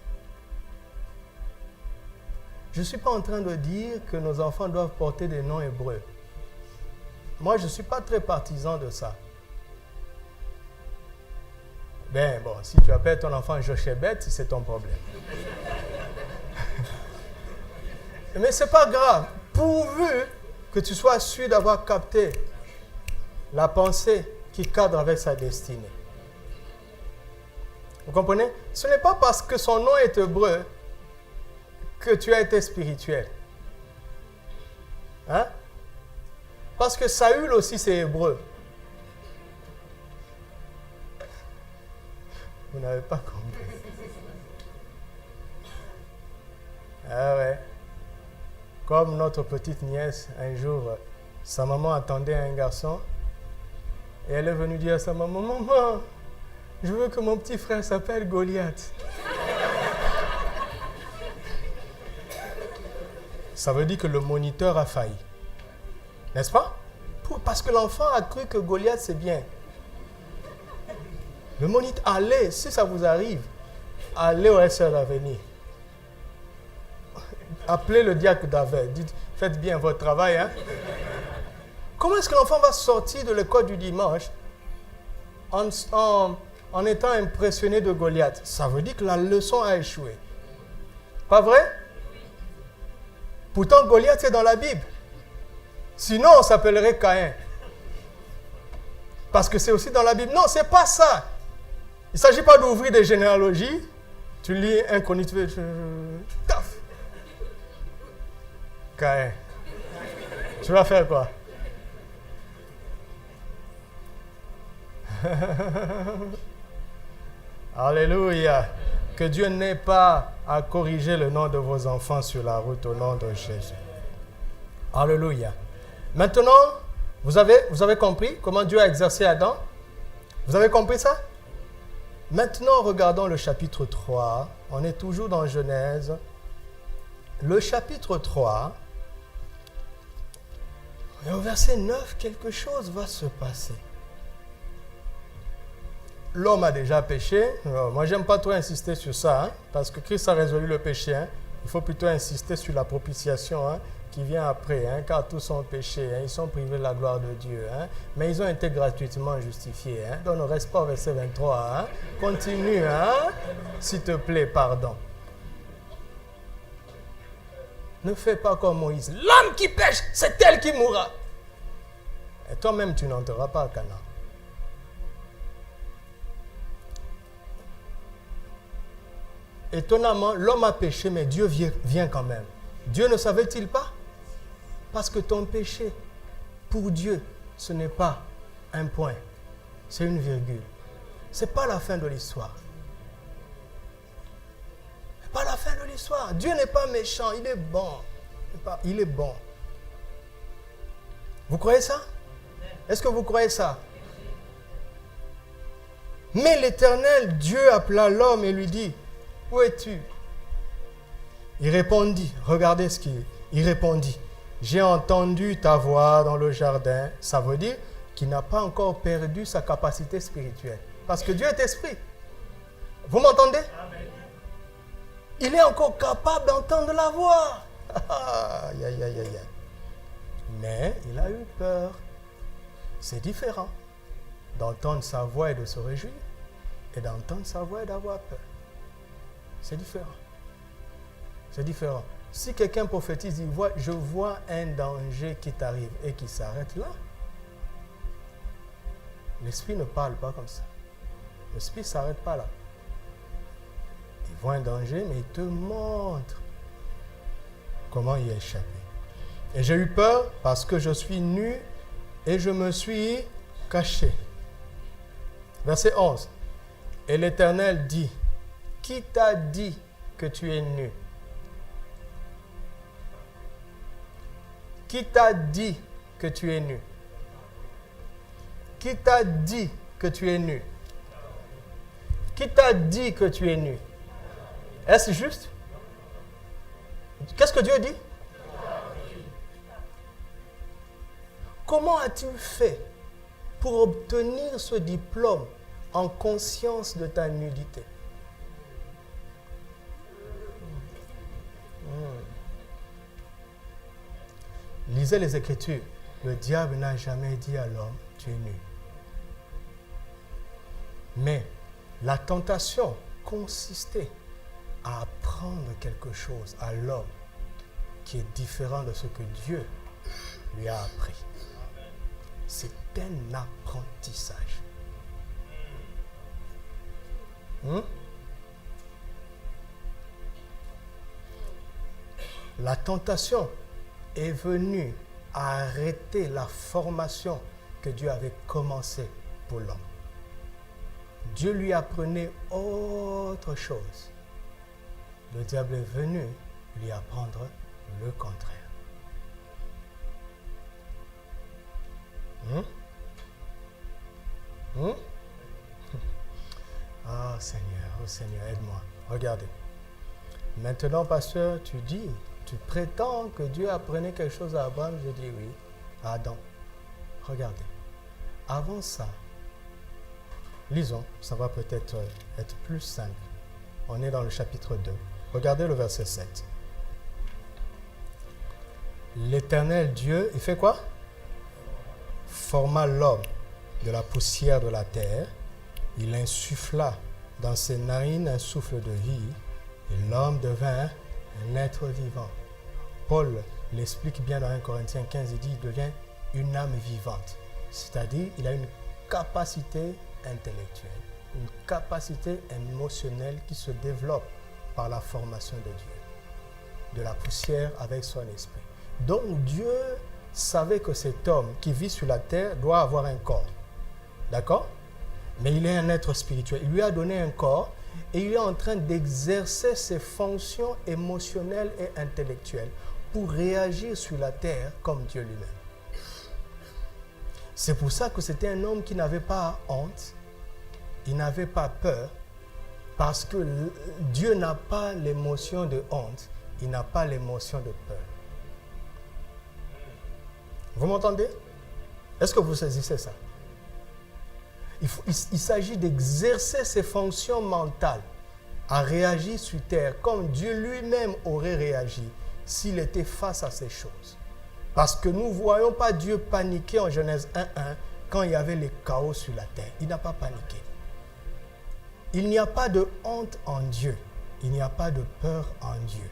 Je ne suis pas en train de dire que nos enfants doivent porter des noms hébreux. Moi, je ne suis pas très partisan de ça. Ben bon, si tu appelles ton enfant Jochebed, c'est ton problème. Mais ce n'est pas grave, pourvu que tu sois sûr d'avoir capté la pensée qui cadre avec sa destinée. Vous comprenez? Ce n'est pas parce que son nom est hébreu que tu as été spirituel. Hein? Parce que Saül aussi c'est hébreu. Vous n'avez pas compris. Ah ouais. Comme notre petite nièce, un jour, sa maman attendait un garçon et elle est venue dire à sa maman, « Maman, je veux que mon petit frère s'appelle Goliath. » Ça veut dire que le moniteur a failli. N'est-ce pas? Parce que l'enfant a cru que Goliath c'est bien. Le moniteur, allez, si ça vous arrive, allez au SR Avenir. Appelez le diacre d'Avet. Dites, faites bien votre travail. Hein? Comment est-ce que l'enfant va sortir de l'école du dimanche en étant impressionné de Goliath? Ça veut dire que la leçon a échoué. Pas vrai? Pourtant, Goliath est dans la Bible. Sinon, on s'appellerait Caïn. Parce que c'est aussi dans la Bible. Non, ce n'est pas ça. Il ne s'agit pas d'ouvrir des généalogies. Tu lis un chronique, tu fais... Taf. Caïn. Tu vas faire quoi? Alléluia. Que Dieu n'ait pas à corriger le nom de vos enfants sur la route au nom de Jésus. Alléluia. Maintenant, vous avez compris comment Dieu a exercé Adam? Vous avez compris ça? Maintenant, regardons le chapitre 3. On est toujours dans Genèse. Le chapitre 3, et au verset 9, quelque chose va se passer. L'homme a déjà péché. Moi, j'aime pas trop insister sur ça, hein, parce que Christ a résolu le péché. Hein. Il faut plutôt insister sur la propitiation hein, qui vient après, hein, car tous sont péchés. Hein, ils sont privés de la gloire de Dieu. Hein, mais ils ont été gratuitement justifiés. Hein. Donc, ne reste pas au verset 23. Hein. Continue, hein, s'il te plaît, pardon. Ne fais pas comme Moïse. L'homme qui pêche, c'est elle qui mourra. Et toi-même, tu n'entreras pas à Canaan. Étonnamment, l'homme a péché, mais Dieu vient quand même. Dieu ne savait-il pas? Parce que ton péché, pour Dieu, ce n'est pas un point, c'est une virgule. Ce n'est pas la fin de l'histoire. Ce n'est pas la fin de l'histoire. Dieu n'est pas méchant, il est bon. Il est bon. Vous croyez ça? Est-ce que vous croyez ça? Mais l'Éternel, Dieu appela l'homme et lui dit, où es-tu? Il répondit, regardez ce qu'il répondit. J'ai entendu ta voix dans le jardin. Ça veut dire qu'il n'a pas encore perdu sa capacité spirituelle. Parce que Dieu est esprit. Vous m'entendez? Amen. Il est encore capable d'entendre la voix. Aïe, aïe, aïe, aïe. Mais il a eu peur. C'est différent d'entendre sa voix et de se réjouir et d'entendre sa voix et d'avoir peur. C'est différent. C'est différent. Si quelqu'un prophétise, il voit, je vois un danger qui t'arrive et qui s'arrête là, l'esprit ne parle pas comme ça. L'esprit ne s'arrête pas là. Il voit un danger, mais il te montre comment y échapper. Et j'ai eu peur parce que je suis nu et je me suis caché. Verset 11. Et l'Éternel dit, qui t'a dit que tu es nu? Qui t'a dit que tu es nu? Qui t'a dit que tu es nu? Qui t'a dit que tu es nu? Est-ce juste? Qu'est-ce que Dieu dit? Comment as-tu fait pour obtenir ce diplôme en conscience de ta nudité? Lisez les Écritures. Le diable n'a jamais dit à l'homme, tu es nu. Mais la tentation consistait à apprendre quelque chose à l'homme qui est différent de ce que Dieu lui a appris. C'est un apprentissage. La tentation est venue arrêter la formation que Dieu avait commencée pour l'homme. Dieu lui apprenait autre chose. Le diable est venu lui apprendre le contraire. Oh Seigneur, aide-moi. Regardez. Maintenant, pasteur, tu dis, tu prétends que Dieu apprenait quelque chose à Abraham. Je dis oui, à Adam. Regardez. Avant ça, lisons, ça va peut-être être plus simple. On est dans le chapitre 2. Regardez le verset 7. L'Éternel Dieu, il fait quoi? Forma l'homme de la poussière de la terre. Il insuffla dans ses narines un souffle de vie et l'homme devint un être vivant. Paul l'explique bien dans 1 Corinthiens 15, il dit il devient une âme vivante. C'est-à-dire il a une capacité intellectuelle, une capacité émotionnelle qui se développe par la formation de Dieu, de la poussière avec son esprit. Donc Dieu savait que cet homme qui vit sur la terre doit avoir un corps. D'accord? Mais il est un être spirituel. Il lui a donné un corps et il est en train d'exercer ses fonctions émotionnelles et intellectuelles pour réagir sur la terre comme Dieu lui-même. C'est pour ça que c'était un homme qui n'avait pas honte, il n'avait pas peur, parce que Dieu n'a pas l'émotion de honte, il n'a pas l'émotion de peur. Vous m'entendez? Est-ce que vous saisissez ça? Il s'agit d'exercer ses fonctions mentales à réagir sur terre comme Dieu lui-même aurait réagi s'il était face à ces choses. Parce que nous ne voyons pas Dieu paniquer en Genèse 1.1 quand il y avait le chaos sur la terre. Il n'a pas paniqué. Il n'y a pas de honte en Dieu. Il n'y a pas de peur en Dieu.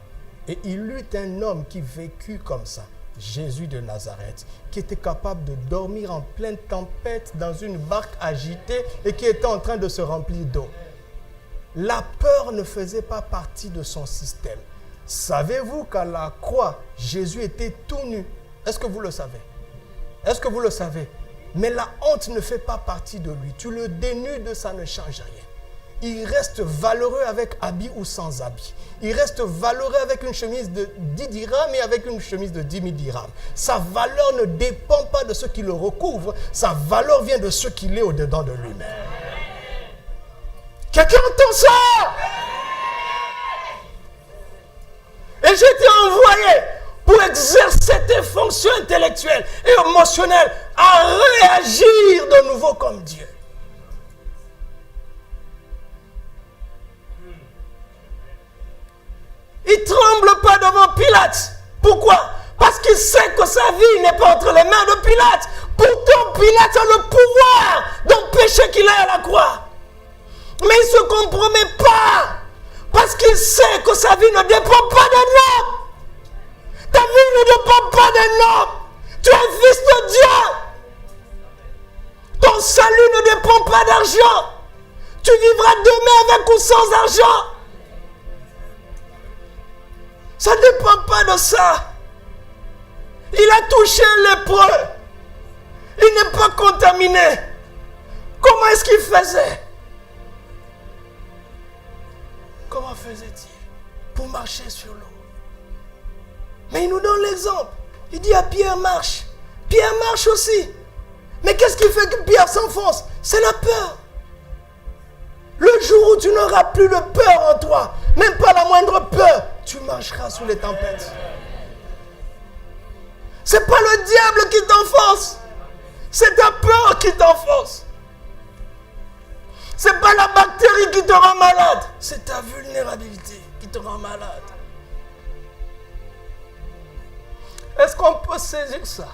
Et il eut un homme qui vécut comme ça, Jésus de Nazareth, qui était capable de dormir en pleine tempête dans une barque agitée et qui était en train de se remplir d'eau. La peur ne faisait pas partie de son système. Savez-vous qu'à la croix, Jésus était tout nu? Est-ce que vous le savez? Est-ce que vous le savez? Mais la honte ne fait pas partie de lui. Tu le dénudes, ça ne change rien. Il reste valeureux avec habit ou sans habit. Il reste valeureux avec une chemise de 10 dirhams et avec une chemise de 10 000 dirhams. Sa valeur ne dépend pas de ce qui le recouvre. Sa valeur vient de ce qu'il est au-dedans de lui-même. Quelqu'un entend ça? Et j'ai été envoyé pour exercer tes fonctions intellectuelles et émotionnelles à réagir de nouveau comme Dieu. Il ne tremble pas devant Pilate. sait que sa vie n'est pas entre les mains de Pilate. Pourtant, Pilate a le pouvoir d'empêcher qu'il aille à la croix. Mais il ne se compromet pas. Parce qu'il sait que sa vie ne dépend pas d'un homme. Ta vie ne dépend pas d'un homme. Tu es fils de Dieu. Ton salut ne dépend pas d'argent. Tu vivras demain avec ou sans argent. Ça ne dépend pas de ça. Il a touché lépreux. Il n'est pas contaminé. Comment est-ce qu'il faisait? Comment faisait-il pour marcher sur l'eau? Mais il nous donne l'exemple. Il dit à Pierre, marche. Pierre marche aussi. Mais qu'est-ce qui fait que Pierre s'enfonce? C'est la peur. Le jour où tu n'auras plus de peur en toi, même pas la moindre peur, tu marcheras sous les tempêtes. C'est pas le diable qui t'enfonce. C'est ta peur qui t'enfonce. C'est pas la bactérie qui te rend malade. C'est ta vulnérabilité qui te rend malade. Est-ce qu'on peut saisir ça?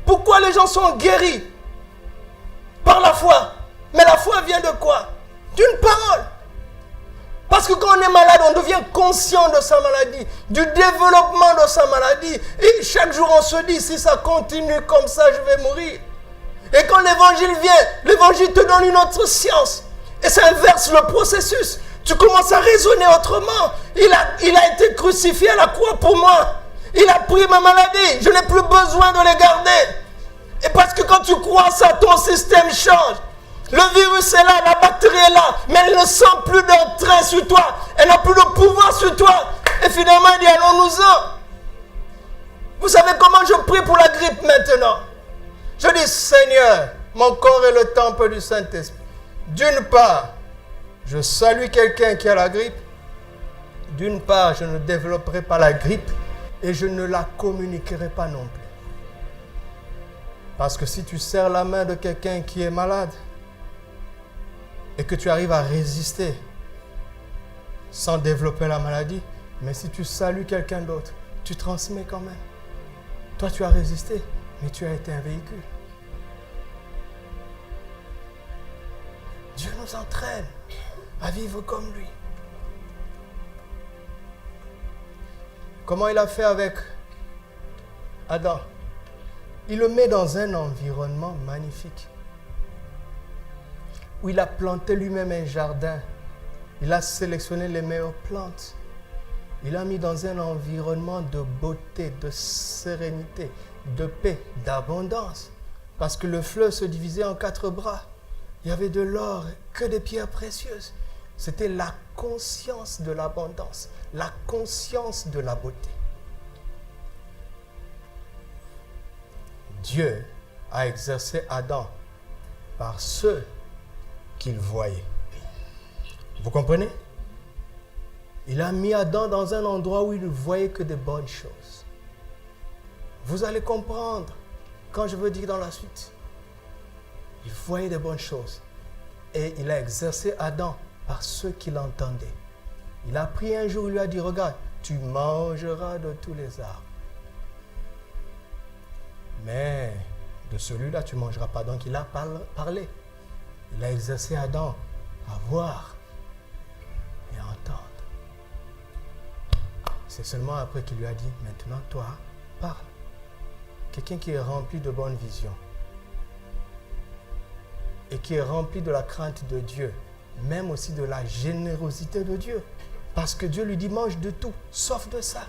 Pourquoi les gens sont guéris? Par la foi. Mais la foi vient de quoi? D'une parole. Parce que quand on est malade, on devient conscient de sa maladie, du développement de sa maladie. Et chaque jour, on se dit, si ça continue comme ça, je vais mourir. Et quand l'évangile vient, l'évangile te donne une autre science. Et ça inverse le processus. Tu commences à raisonner autrement. Il a été crucifié à la croix pour moi. Il a pris ma maladie. Je n'ai plus besoin de les garder. Et parce que quand tu crois ça, ton système change. Le virus est là, la bactérie est là, mais elle ne sent plus d'entrain sur toi. Elle n'a plus de pouvoir sur toi. Et finalement, il dit, allons-nous-en. Vous savez comment je prie pour la grippe maintenant? Je dis, Seigneur, mon corps est le temple du Saint-Esprit. D'une part, je salue quelqu'un qui a la grippe. D'une part, je ne développerai pas la grippe et je ne la communiquerai pas non plus. Parce que si tu serres la main de quelqu'un qui est malade et que tu arrives à résister sans développer la maladie, mais si tu salues quelqu'un d'autre, tu transmets quand même. Toi, tu as résisté, mais tu as été un véhicule. Dieu nous entraîne à vivre comme lui. Comment il a fait avec Adam? Il le met dans un environnement magnifique, où il a planté lui-même un jardin. Il a sélectionné les meilleures plantes. Il a mis dans un environnement de beauté, de sérénité, de paix, d'abondance. Parce que le fleuve se divisait en 4 bras. Il y avait de l'or, que des pierres précieuses. C'était la conscience de l'abondance, la conscience de la beauté. Dieu a exercé Adam par ceux qu'il voyait. Vous comprenez? Il a mis Adam dans un endroit où il ne voyait que de bonnes choses. Vous allez comprendre quand je veux dire dans la suite. Il voyait de bonnes choses. Et il a exercé Adam par ceux qui l'entendaient. Il a pris un jour, il lui a dit, regarde, tu mangeras de tous les arbres. Mais de celui-là, tu ne mangeras pas. Donc il a parlé. Il a exercé Adam à voir et à entendre. C'est seulement après qu'il lui a dit, maintenant toi, parle. Quelqu'un qui est rempli de bonnes visions et qui est rempli de la crainte de Dieu, même aussi de la générosité de Dieu. Parce que Dieu lui dit, mange de tout, sauf de ça.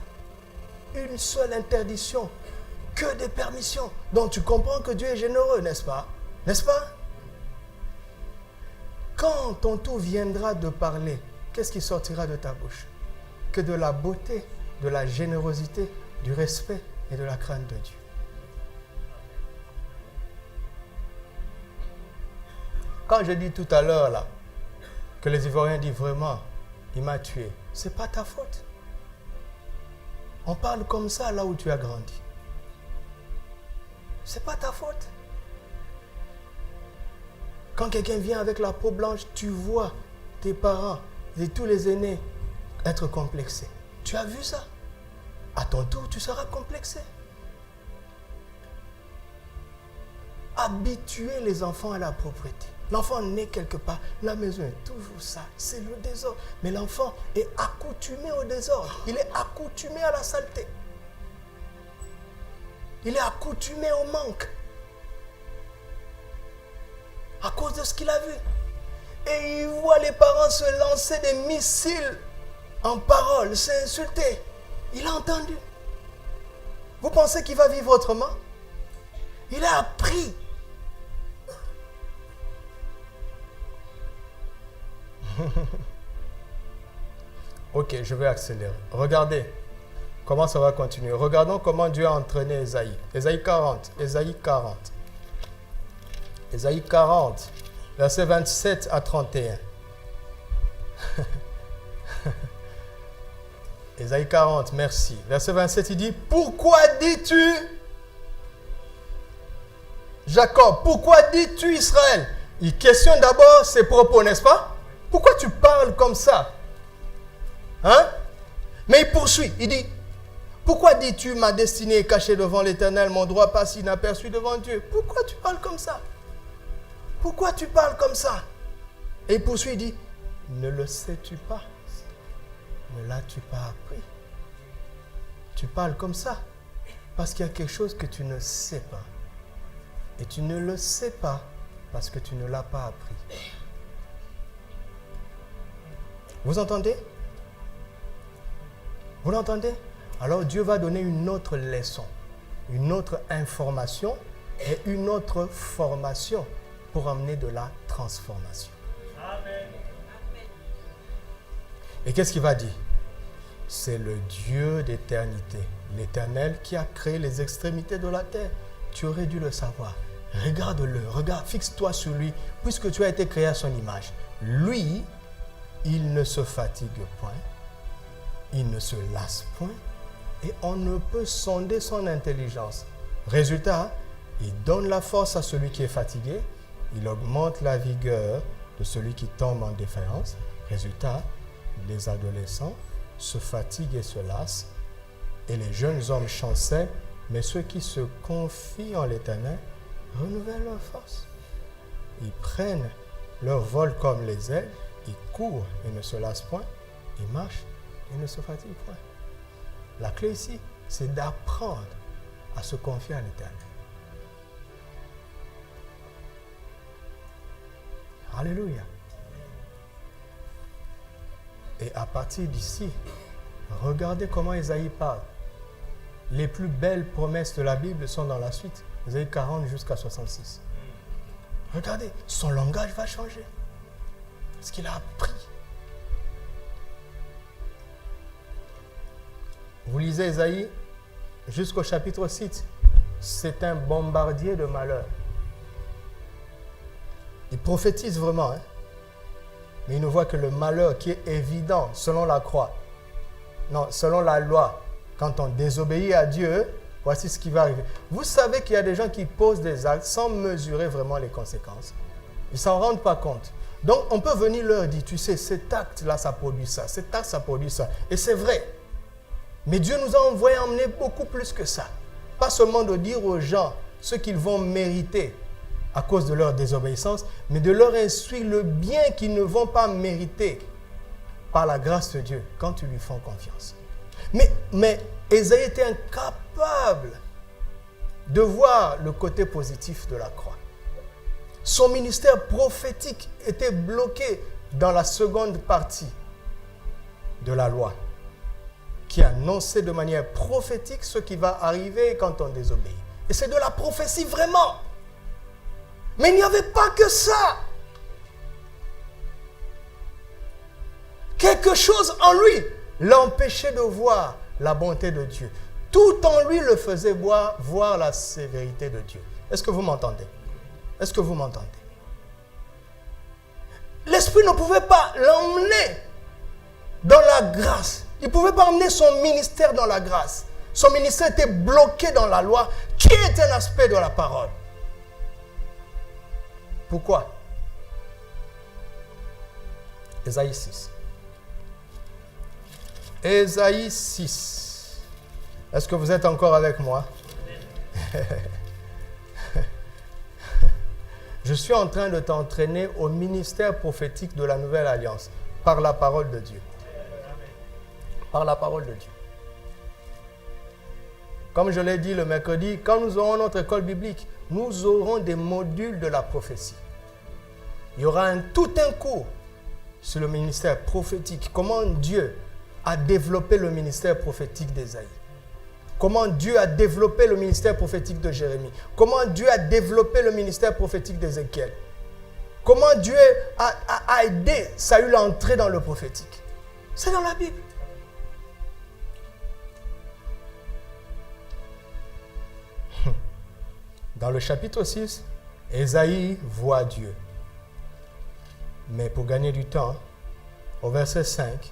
Une seule interdiction, que des permissions. Donc tu comprends que Dieu est généreux, n'est-ce pas? N'est-ce pas? Quand ton tour viendra de parler, qu'est-ce qui sortira de ta bouche? Que de la beauté, de la générosité, du respect et de la crainte de Dieu. Quand je dis tout à l'heure là, que les Ivoiriens disent vraiment, il m'a tué, ce n'est pas ta faute. On parle comme ça là où tu as grandi. Ce n'est pas ta faute. Quand quelqu'un vient avec la peau blanche, tu vois tes parents et tous les aînés être complexés. Tu as vu ça? à ton tour, tu seras complexé. Habituer les enfants à la propreté. L'enfant naît quelque part, la maison est toujours ça, c'est le désordre. Mais l'enfant est accoutumé au désordre, il est accoutumé à la saleté. Il est accoutumé au manque. À cause de ce qu'il a vu. Et il voit les parents se lancer des missiles en parole, s'insulter. Il a entendu. Vous pensez qu'il va vivre autrement? Il a appris. Ok, je vais accélérer. Regardez comment ça va continuer. Regardons comment Dieu a entraîné Ésaïe. Ésaïe 40. Ésaïe 40. Ésaïe 40, versets 27 à 31. Ésaïe 40, merci. Verset 27, il dit, pourquoi dis-tu, Jacob, pourquoi dis-tu Israël? Il questionne d'abord ses propos, n'est-ce pas? Pourquoi tu parles comme ça? Hein? Mais il poursuit, il dit, pourquoi dis-tu ma destinée est cachée devant l'Éternel, mon droit passe inaperçu devant Dieu? Pourquoi tu parles comme ça? Pourquoi tu parles comme ça? Et il poursuit, il dit, ne le sais-tu pas? Ne l'as-tu pas appris? Tu parles comme ça parce qu'il y a quelque chose que tu ne sais pas. Et tu ne le sais pas parce que tu ne l'as pas appris. Vous entendez? Vous l'entendez? Alors Dieu va donner une autre leçon, une autre information et une autre formation pour amener de la transformation. Amen. Et qu'est-ce qu'il va dire? C'est le Dieu d'éternité, l'Éternel qui a créé les extrémités de la terre. Tu aurais dû le savoir. Regarde-le, regarde, fixe-toi sur lui, puisque tu as été créé à son image. Lui, il ne se fatigue point, il ne se lasse point, et on ne peut sonder son intelligence. Résultat, il donne la force à celui qui est fatigué, il augmente la vigueur de celui qui tombe en défaillance. Résultat, les adolescents se fatiguent et se lassent, et les jeunes hommes chancellent, mais ceux qui se confient en l'Éternel renouvellent leur force. Ils prennent leur vol comme les ailes, ils courent et ne se lassent point, ils marchent et ne se fatiguent point. La clé ici, c'est d'apprendre à se confier à l'Éternel. Alléluia. Et à partir d'ici, regardez comment Ésaïe parle. Les plus belles promesses de la Bible sont dans la suite. Ésaïe 40 jusqu'à 66. Regardez, son langage va changer. Ce qu'il a appris. Vous lisez Ésaïe jusqu'au chapitre 6. C'est un bombardier de malheur. Il prophétise vraiment, hein? Mais il ne voit que le malheur qui est évident selon la croix. Non, selon la loi. Quand on désobéit à Dieu, voici ce qui va arriver. Vous savez qu'il y a des gens qui posent des actes sans mesurer vraiment les conséquences. Ils ne s'en rendent pas compte. Donc, on peut venir leur dire, tu sais, cet acte-là, ça produit ça. Cet acte, ça produit ça. Et c'est vrai. Mais Dieu nous a envoyé emmener beaucoup plus que ça. Pas seulement de dire aux gens ce qu'ils vont mériter à cause de leur désobéissance, mais de leur instruire le bien qu'ils ne vont pas mériter par la grâce de Dieu quand ils lui font confiance. Mais Ésaïe était incapable de voir le côté positif de la croix. Son ministère prophétique était bloqué dans la seconde partie de la loi, qui annonçait de manière prophétique ce qui va arriver quand on désobéit. Et c'est de la prophétie vraiment. Mais il n'y avait pas que ça. Quelque chose en lui l'empêchait de voir la bonté de Dieu. Tout en lui le faisait voir la sévérité de Dieu. Est-ce que vous m'entendez? Est-ce que vous m'entendez? L'Esprit ne pouvait pas l'emmener dans la grâce. Il ne pouvait pas emmener son ministère dans la grâce. Son ministère était bloqué dans la loi, qui est un aspect de la parole. Pourquoi? Ésaïe 6. Ésaïe 6. Est-ce que vous êtes encore avec moi? Je suis en train de t'entraîner au ministère prophétique de la Nouvelle Alliance par la parole de Dieu. Par la parole de Dieu. Comme je l'ai dit le mercredi, quand nous aurons notre école biblique, nous aurons des modules de la prophétie. Il y aura tout un cours sur le ministère prophétique. Comment Dieu a développé le ministère prophétique d'Ésaïe. Comment Dieu a développé le ministère prophétique de Jérémie. Comment Dieu a développé le ministère prophétique d'Ézéchiel. Comment Dieu a aidé Saül à entrer dans le prophétique. C'est dans la Bible. Dans le chapitre 6, Ésaïe voit Dieu. Mais pour gagner du temps, au verset 5,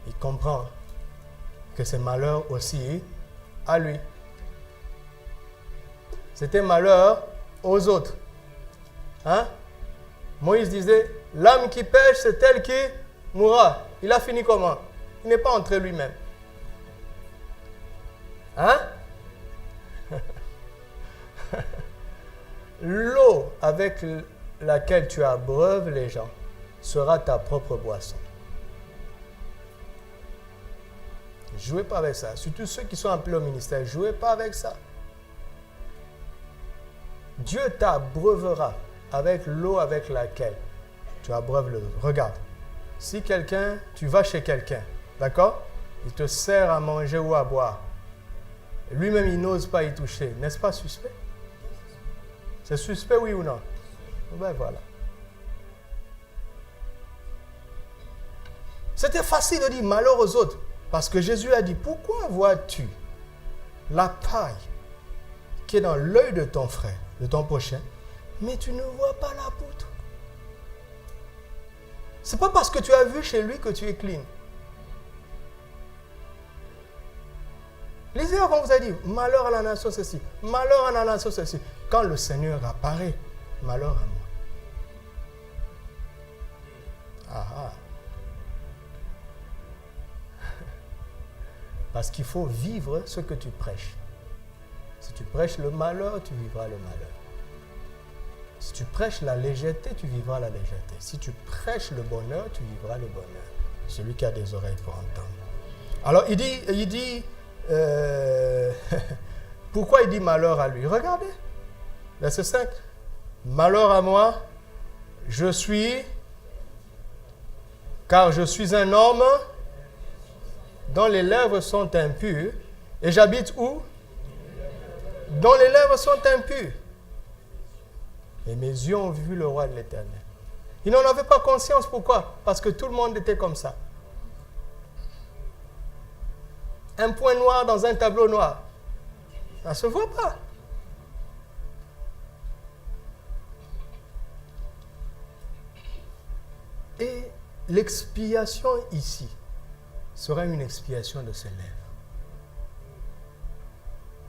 il comprend que c'est malheur aussi à lui. C'était malheur aux autres. Hein? Moïse disait, l'âme qui pêche, c'est elle qui mourra. Il a fini comment? Il n'est pas entré lui-même. Hein? L'eau avec laquelle tu abreuves les gens sera ta propre boisson. Jouez pas avec ça. Surtout ceux qui sont appelés au ministère, jouez pas avec ça. Dieu t'abreuvera avec l'eau avec laquelle tu abreuves le... Regarde, si tu vas chez quelqu'un, d'accord? Il te sert à manger ou à boire. Lui-même, il n'ose pas y toucher. N'est-ce pas suspect? C'est suspect, oui ou non? Ben voilà. C'était facile de dire malheur aux autres. Parce que Jésus a dit, pourquoi vois-tu la paille qui est dans l'œil de ton frère, de ton prochain, mais tu ne vois pas la poutre? Ce n'est pas parce que tu as vu chez lui que tu es clean. Lisez quand vous a dit, malheur à la nation ceci, malheur à la nation ceci. Quand le Seigneur apparaît, malheur à moi. Ah ah. Parce qu'il faut vivre ce que tu prêches. Si tu prêches le malheur, tu vivras le malheur. Si tu prêches la légèreté, tu vivras la légèreté. Si tu prêches le bonheur, tu vivras le bonheur. Celui qui a des oreilles pour entendre. Alors il dit pourquoi il dit malheur à lui? Regardez, verset 5. Malheur à moi, car je suis un homme dont les lèvres sont impures. Et j'habite où? Dont les lèvres sont impures. Et mes yeux ont vu le roi de l'Éternel. Ils n'en avaient pas conscience. Pourquoi? Parce que tout le monde était comme ça. Un point noir dans un tableau noir. Ça ne se voit pas. Et l'expiation ici sera une expiation de ses lèvres.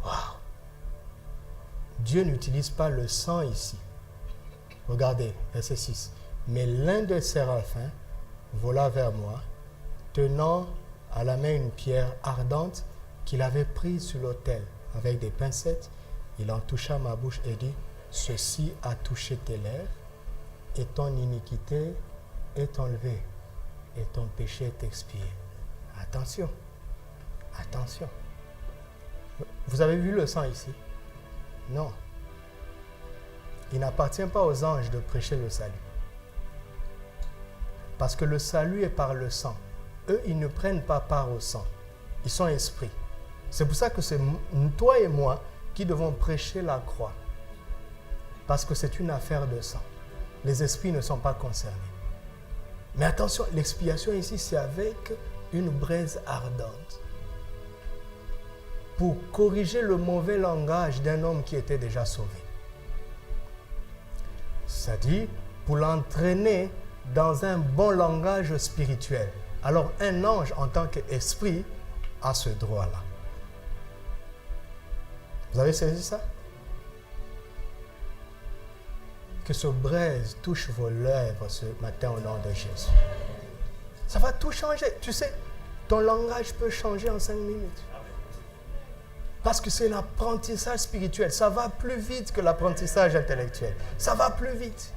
Waouh! Dieu n'utilise pas le sang ici. Regardez, verset 6. Mais l'un des séraphins vola vers moi, tenant à la main une pierre ardente qu'il avait prise sur l'autel avec des pincettes. Il en toucha ma bouche et dit, ceci a touché tes lèvres, et ton iniquité est enlevée, et ton péché est expié. Attention, attention. Vous avez vu le sang ici? Non. Il n'appartient pas aux anges de prêcher le salut. Parce que le salut est par le sang. Eux, ils ne prennent pas part au sang. Ils sont esprits. C'est pour ça que c'est toi et moi qui devons prêcher la croix. Parce que c'est une affaire de sang. Les esprits ne sont pas concernés. Mais attention, l'expiation ici, c'est avec une braise ardente. Pour corriger le mauvais langage d'un homme qui était déjà sauvé. C'est-à-dire, pour l'entraîner dans un bon langage spirituel. Alors, un ange, en tant qu'esprit, a ce droit-là. Vous avez saisi ça? Que ce braise touche vos lèvres ce matin au nom de Jésus. Ça va tout changer. Tu sais, ton langage peut changer en 5 minutes. Parce que c'est l'apprentissage spirituel. Ça va plus vite que l'apprentissage intellectuel. Ça va plus vite.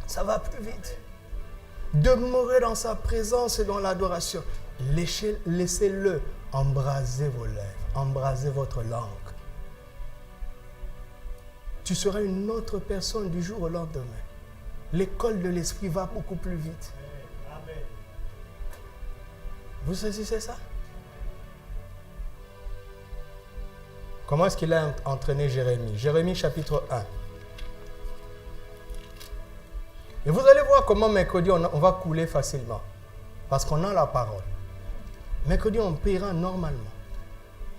Ça va plus vite. Demeurez dans sa présence et dans l'adoration. Laissez-le embraser vos lèvres, embraser votre langue. Tu seras une autre personne du jour au lendemain. L'école de l'esprit va beaucoup plus vite. Vous saisissez ça? Comment est-ce qu'il a entraîné Jérémie? Jérémie chapitre 1. Et vous allez voir comment mercredi on va couler facilement. Parce qu'on a la parole. Mercredi on priera normalement.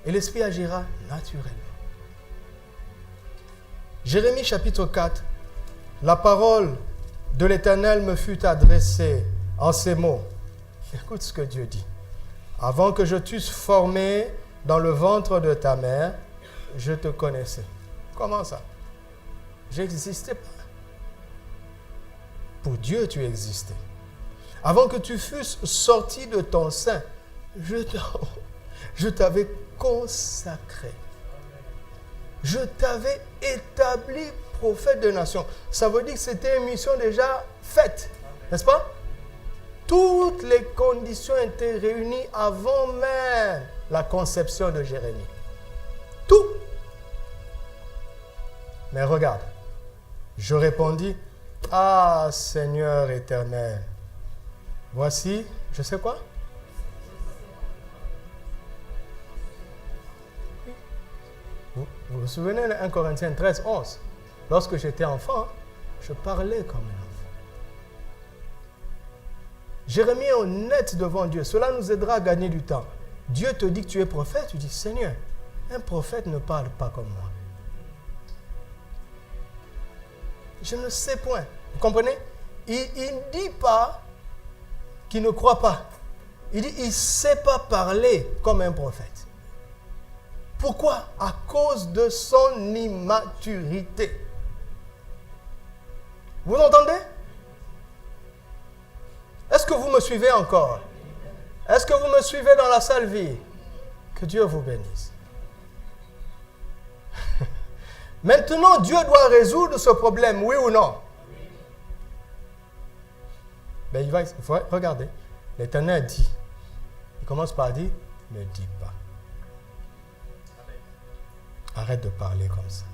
Et l'esprit agira naturellement. Jérémie chapitre 4. La parole de l'Éternel me fut adressée en ces mots. Écoute ce que Dieu dit. Avant que je t'eusse formé dans le ventre de ta mère, je te connaissais. Comment ça? J'existais pas. Pour Dieu, tu existais. Avant que tu fusses sorti de ton sein, je t'avais consacré. Je t'avais établi prophète de nation. Ça veut dire que c'était une mission déjà faite, n'est-ce pas? Toutes les conditions étaient réunies avant même la conception de Jérémie. Tout. Mais regarde, je répondis, ah Seigneur éternel, voici, je sais quoi? Vous vous souvenez de 1 Corinthiens 13, 11? Lorsque j'étais enfant, je parlais comme un enfant. Jérémie est honnête devant Dieu. Cela nous aidera à gagner du temps. Dieu te dit que tu es prophète. Tu dis, Seigneur, un prophète ne parle pas comme moi. Je ne sais point. Vous comprenez? Il ne dit pas qu'il ne croit pas. Il dit, il ne sait pas parler comme un prophète. Pourquoi? À cause de son immaturité. Vous entendez? Est-ce que vous me suivez encore? Est-ce que vous me suivez dans la salle vie? Que Dieu vous bénisse. Maintenant, Dieu doit résoudre ce problème, oui ou non? Ben, il faut regarder. L'Éternel dit. Il commence par dire, ne dis pas. Arrête de parler comme ça.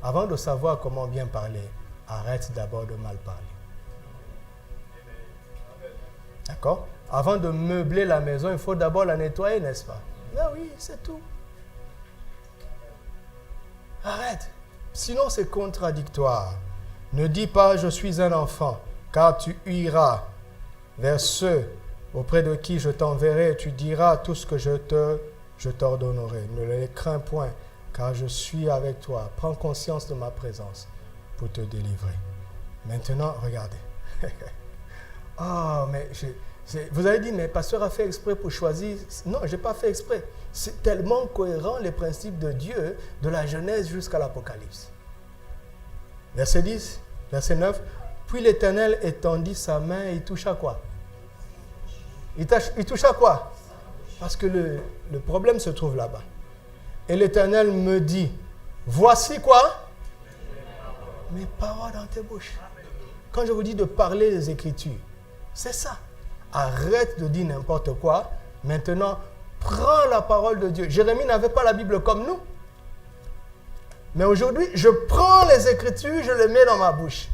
Avant de savoir comment bien parler, arrête d'abord de mal parler. D'accord? Avant de meubler la maison, il faut d'abord la nettoyer, n'est-ce pas? Ben oui, c'est tout. Arrête. Sinon, c'est contradictoire. Ne dis pas, je suis un enfant, car tu iras vers ceux auprès de qui je t'enverrai et tu diras tout ce que je t'ordonnerai. Ne les crains point, car je suis avec toi. Prends conscience de ma présence pour te délivrer. Maintenant, regardez. Oh, mais vous avez dit, mais pasteur a fait exprès pour choisir. Non, je n'ai pas fait exprès. C'est tellement cohérent les principes de Dieu, de la Genèse jusqu'à l'Apocalypse. Verset 10, verset 9. Puis l'Éternel étendit sa main et il toucha quoi? Il toucha quoi? Parce que le problème se trouve là-bas. Et l'Éternel me dit, voici quoi? Mes paroles dans tes bouches. Quand je vous dis de parler des Écritures, c'est ça. Arrête de dire n'importe quoi. Maintenant, prends la parole de Dieu. Jérémie n'avait pas la Bible comme nous. Mais aujourd'hui, je prends les Écritures, je les mets dans ma bouche.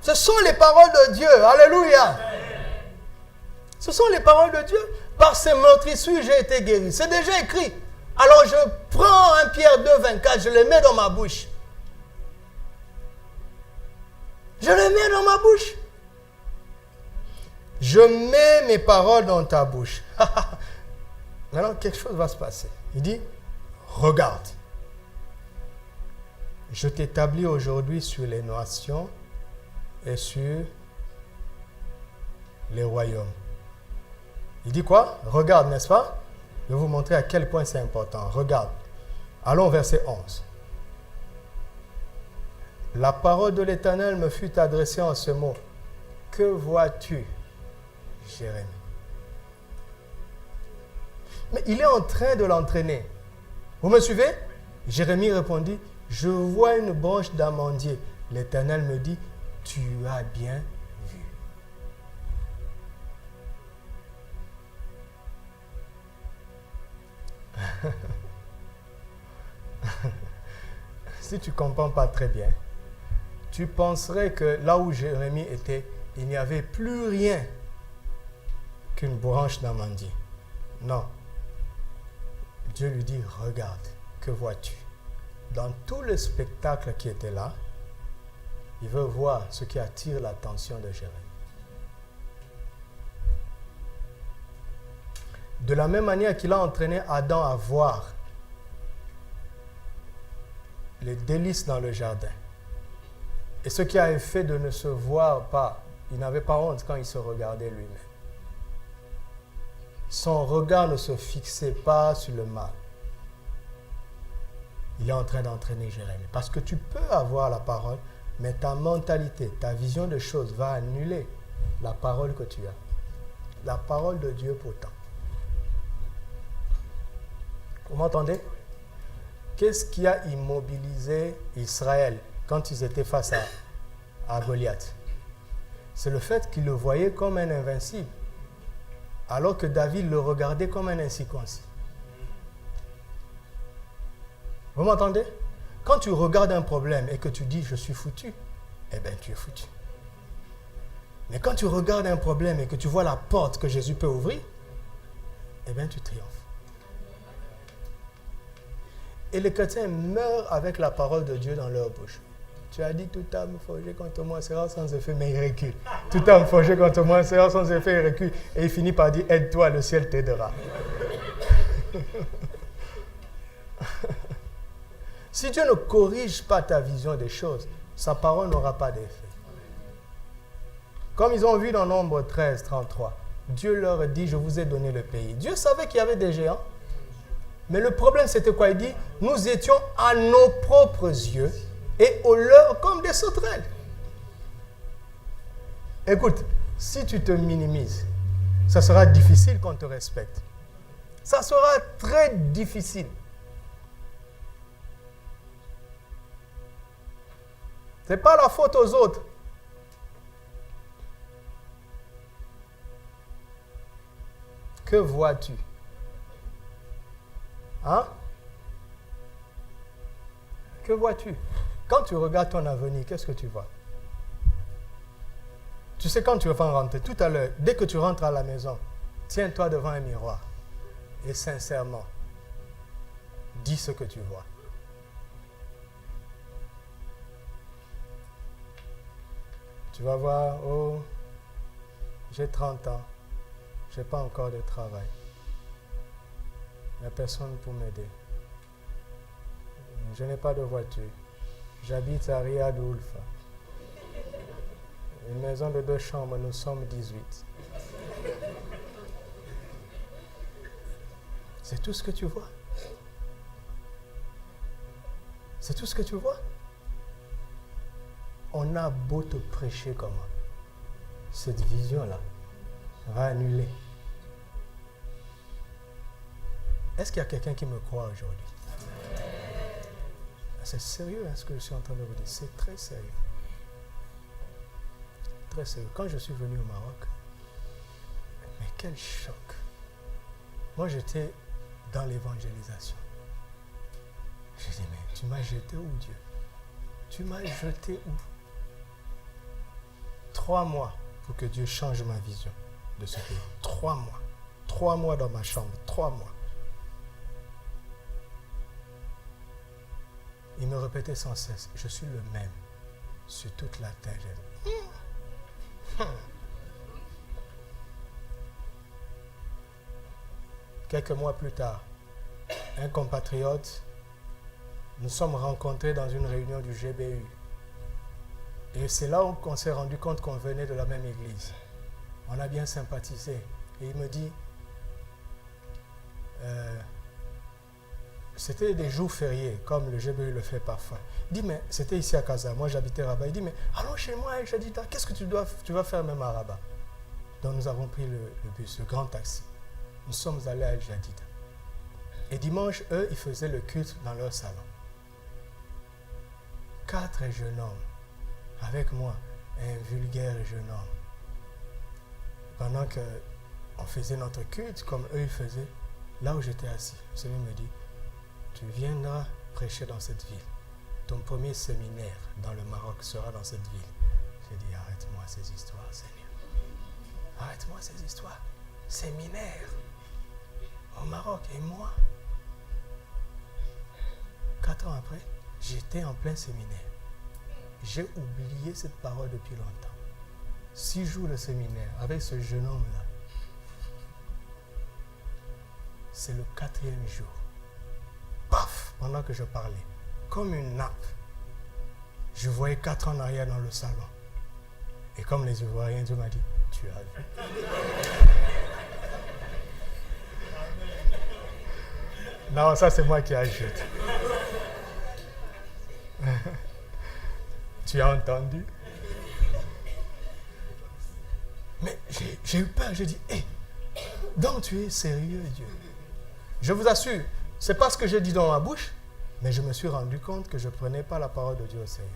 Ce sont les paroles de Dieu. Alléluia. Ce sont les paroles de Dieu. Par ces meurtrissures, j'ai été guéri. C'est déjà écrit. Alors je prends 1 Pierre 2, 24, je les mets dans ma bouche. Je les mets dans ma bouche. Je mets mes paroles dans ta bouche. Maintenant, quelque chose va se passer. Il dit, regarde. Je t'établis aujourd'hui sur les nations et sur les royaumes. Il dit quoi? Regarde, n'est-ce pas? Je vais vous montrer à quel point c'est important. Regarde. Allons au verset 11. La parole de l'Éternel me fut adressée en ce mot. Que vois-tu, Jérémie? Mais il est en train de l'entraîner. Vous me suivez? Jérémie répondit, je vois une branche d'amandier. L'Éternel me dit, tu as bien vu. Si tu ne comprends pas très bien, tu penserais que là où Jérémie était, il n'y avait plus rien qu'une branche d'amandier. Non. Dieu lui dit, regarde, que vois-tu? Dans tout le spectacle qui était là, il veut voir ce qui attire l'attention de Jérémie. De la même manière qu'il a entraîné Adam à voir les délices dans le jardin. Et ce qui a fait de ne se voir pas, il n'avait pas honte quand il se regardait lui-même. Son regard ne se fixait pas sur le mal. Il est en train d'entraîner Jérémie. Parce que tu peux avoir la parole, mais ta mentalité, ta vision de choses va annuler la parole que tu as. La parole de Dieu pourtant. Vous m'entendez? Qu'est-ce qui a immobilisé Israël quand ils étaient face à Goliath? C'est le fait qu'ils le voyaient comme un invincible, alors que David le regardait comme un incirconcis. Vous m'entendez? Quand tu regardes un problème et que tu dis « je suis foutu », eh bien tu es foutu. Mais quand tu regardes un problème et que tu vois la porte que Jésus peut ouvrir, eh bien tu triomphes. Et les chrétiens meurent avec la parole de Dieu dans leur bouche. Tu as dit, toute âme forgée contre moi sera sans effet, mais il recule. Toute âme forgée contre moi sera sans effet, il recule. Et il finit par dire, aide-toi, le ciel t'aidera. Si Dieu ne corrige pas ta vision des choses, sa parole n'aura pas d'effet. Comme ils ont vu dans Nombre 13, 33, Dieu leur dit, je vous ai donné le pays. Dieu savait qu'il y avait des géants. Mais le problème, c'était quoi? Il dit, nous étions à nos propres yeux et aux leurs comme des sauterelles. Écoute, si tu te minimises, ça sera difficile qu'on te respecte. Ça sera très difficile. Ce n'est pas la faute aux autres. Que vois-tu? Hein? Que vois-tu? Quand tu regardes ton avenir, qu'est-ce que tu vois? Tu sais, quand tu vas rentrer, tout à l'heure, dès que tu rentres à la maison, tiens-toi devant un miroir et sincèrement, dis ce que tu vois. Tu vas voir, oh, j'ai 30 ans, je n'ai pas encore de travail. Il n'y a personne pour m'aider. Je n'ai pas de voiture. J'habite à Riyad Ulfa. Une maison de 2 chambres, nous sommes 18. C'est tout ce que tu vois. C'est tout ce que tu vois. On a beau te prêcher comment? Cette vision-là va annuler. Est-ce qu'il y a quelqu'un qui me croit aujourd'hui? C'est sérieux ce que je suis en train de vous dire. C'est très sérieux. Très sérieux. Quand je suis venu au Maroc, mais quel choc. Moi, j'étais dans l'évangélisation. J'ai dit, mais tu m'as jeté où, Dieu? Tu m'as jeté où? 3 mois pour que Dieu change ma vision de ce pays. 3 mois. 3 mois dans ma chambre. 3 mois. Il me répétait sans cesse, je suis le même sur toute la terre. Quelques mois plus tard, un compatriote, nous sommes rencontrés dans une réunion du GBU. Et c'est là qu'on s'est rendu compte qu'on venait de la même église. On a bien sympathisé. Et il me dit, c'était des jours fériés, comme le GBU le fait parfois. Il dit, mais c'était ici à Casa, moi j'habitais à Rabat. Il dit, mais allons chez moi, El Jadida, qu'est-ce que tu vas faire même à Rabat? Donc nous avons pris le bus, le grand taxi. Nous sommes allés à El Jadida. Et dimanche, eux, ils faisaient le culte dans leur salon. 4 jeunes hommes, avec moi, un vulgaire jeune homme. Pendant qu'on faisait notre culte, comme eux ils faisaient, là où j'étais assis, le Seigneur me dit, tu viendras prêcher dans cette ville. Ton premier séminaire dans le Maroc sera dans cette ville. J'ai dit, arrête-moi ces histoires, Seigneur. Arrête-moi ces histoires. Séminaire au Maroc, et moi, 4 ans après, j'étais en plein séminaire. J'ai oublié cette parole depuis longtemps. 6 jours de séminaire avec ce jeune homme-là. C'est le 4e jour. Paf! Pendant que je parlais, comme une nappe, je voyais 4 ans en arrière dans le salon. Et comme les Ivoiriens, Dieu m'a dit, tu as vu. Non, ça c'est moi qui ajoute. Tu as entendu? Mais j'ai eu peur, j'ai dit, hé, donc tu es sérieux, Dieu? Je vous assure, c'est pas ce que j'ai dit dans ma bouche, mais je me suis rendu compte que je ne prenais pas la parole de Dieu au sérieux.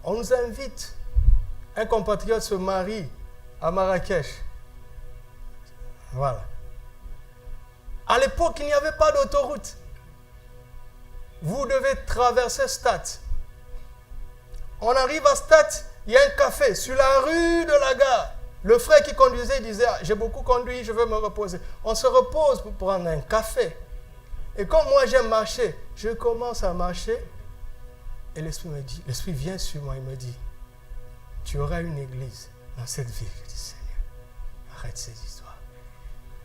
On nous invite, un compatriote se marie à Marrakech. Voilà. À l'époque, il n'y avait pas d'autoroute. Vous devez traverser Stade. On arrive à Stade, il y a un café sur la rue de la gare. Le frère qui conduisait disait, j'ai beaucoup conduit, je veux me reposer. On se repose pour prendre un café. Et comme moi j'aime marcher, je commence à marcher. Et l'Esprit me dit, l'Esprit vient sur moi, il me dit, tu auras une église dans cette ville. Je dis, Seigneur, arrête ces histoires.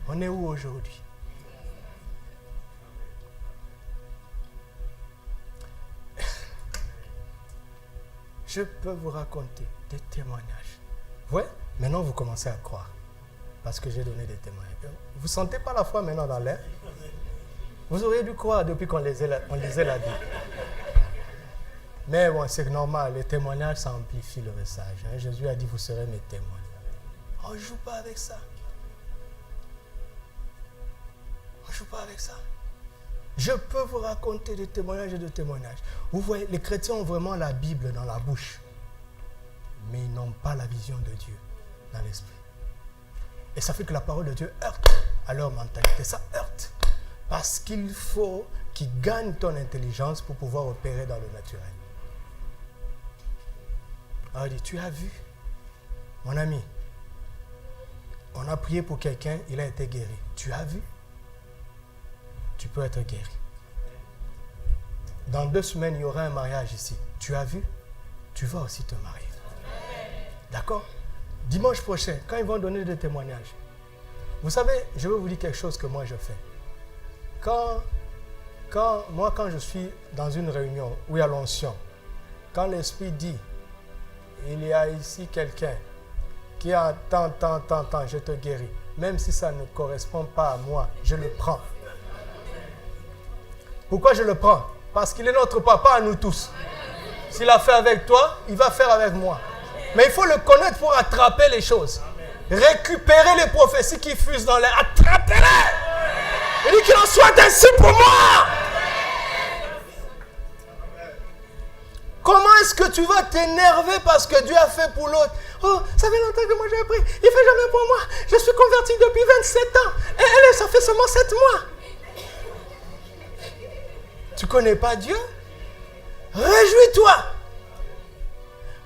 On est où aujourd'hui? Je peux vous raconter des témoignages. Ouais, maintenant vous commencez à croire. Parce que j'ai donné des témoignages. Vous ne sentez pas la foi maintenant dans l'air? Vous auriez dû croire depuis qu'on lisait la Bible. Mais bon, c'est normal, les témoignages, ça amplifie le message. Hein. Jésus a dit, vous serez mes témoins. On ne joue pas avec ça. On ne joue pas avec ça. Je peux vous raconter des témoignages et des témoignages. Vous voyez, les chrétiens ont vraiment la Bible dans la bouche. Mais ils n'ont pas la vision de Dieu dans l'esprit. Et ça fait que la parole de Dieu heurte à leur mentalité. Ça heurte. Parce qu'il faut qu'ils gagnent ton intelligence pour pouvoir opérer dans le naturel. Alors il dit, tu as vu, mon ami, on a prié pour quelqu'un, il a été guéri. Tu as vu? Tu peux être guéri. Dans 2 semaines, il y aura un mariage ici. Tu as vu? Tu vas aussi te marier. D'accord? Dimanche prochain, quand ils vont donner des témoignages, vous savez, je vais vous dire quelque chose que moi je fais. Quand je suis dans une réunion où il y a l'onction, quand l'Esprit dit, il y a ici quelqu'un qui a tant, je te guéris. Même si ça ne correspond pas à moi, je le prends. Pourquoi je le prends? Parce qu'il est notre papa à nous tous. S'il a fait avec toi, il va faire avec moi. Mais il faut le connaître pour attraper les choses. Récupérer les prophéties qui fusent dans l'air. Attrapez-les! Il dit qu'il en soit ainsi pour moi. Comment est-ce que tu vas t'énerver parce que Dieu a fait pour l'autre? Oh, ça fait longtemps que moi j'ai appris. Il fait jamais pour moi. Je suis converti depuis 27 ans. Et elle, ça fait seulement 7 mois. Tu ne connais pas Dieu? Réjouis-toi.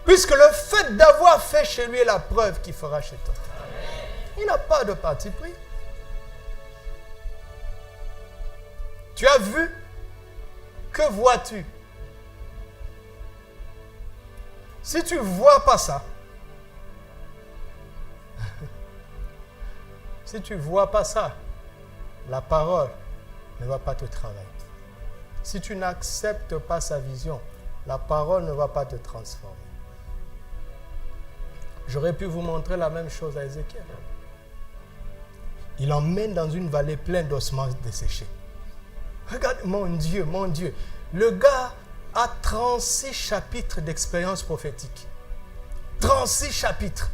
Puisque le fait d'avoir fait chez lui est la preuve qu'il fera chez toi. Il n'a pas de parti pris. Tu as vu? Que vois-tu? Si tu ne vois pas ça, si tu ne vois pas ça, la parole ne va pas te travailler. Si tu n'acceptes pas sa vision, la parole ne va pas te transformer. J'aurais pu vous montrer la même chose à Ézéchiel. Il emmène dans une vallée pleine d'ossements desséchés. Regarde, mon Dieu, le gars a 36 chapitres d'expérience prophétique. 36 chapitres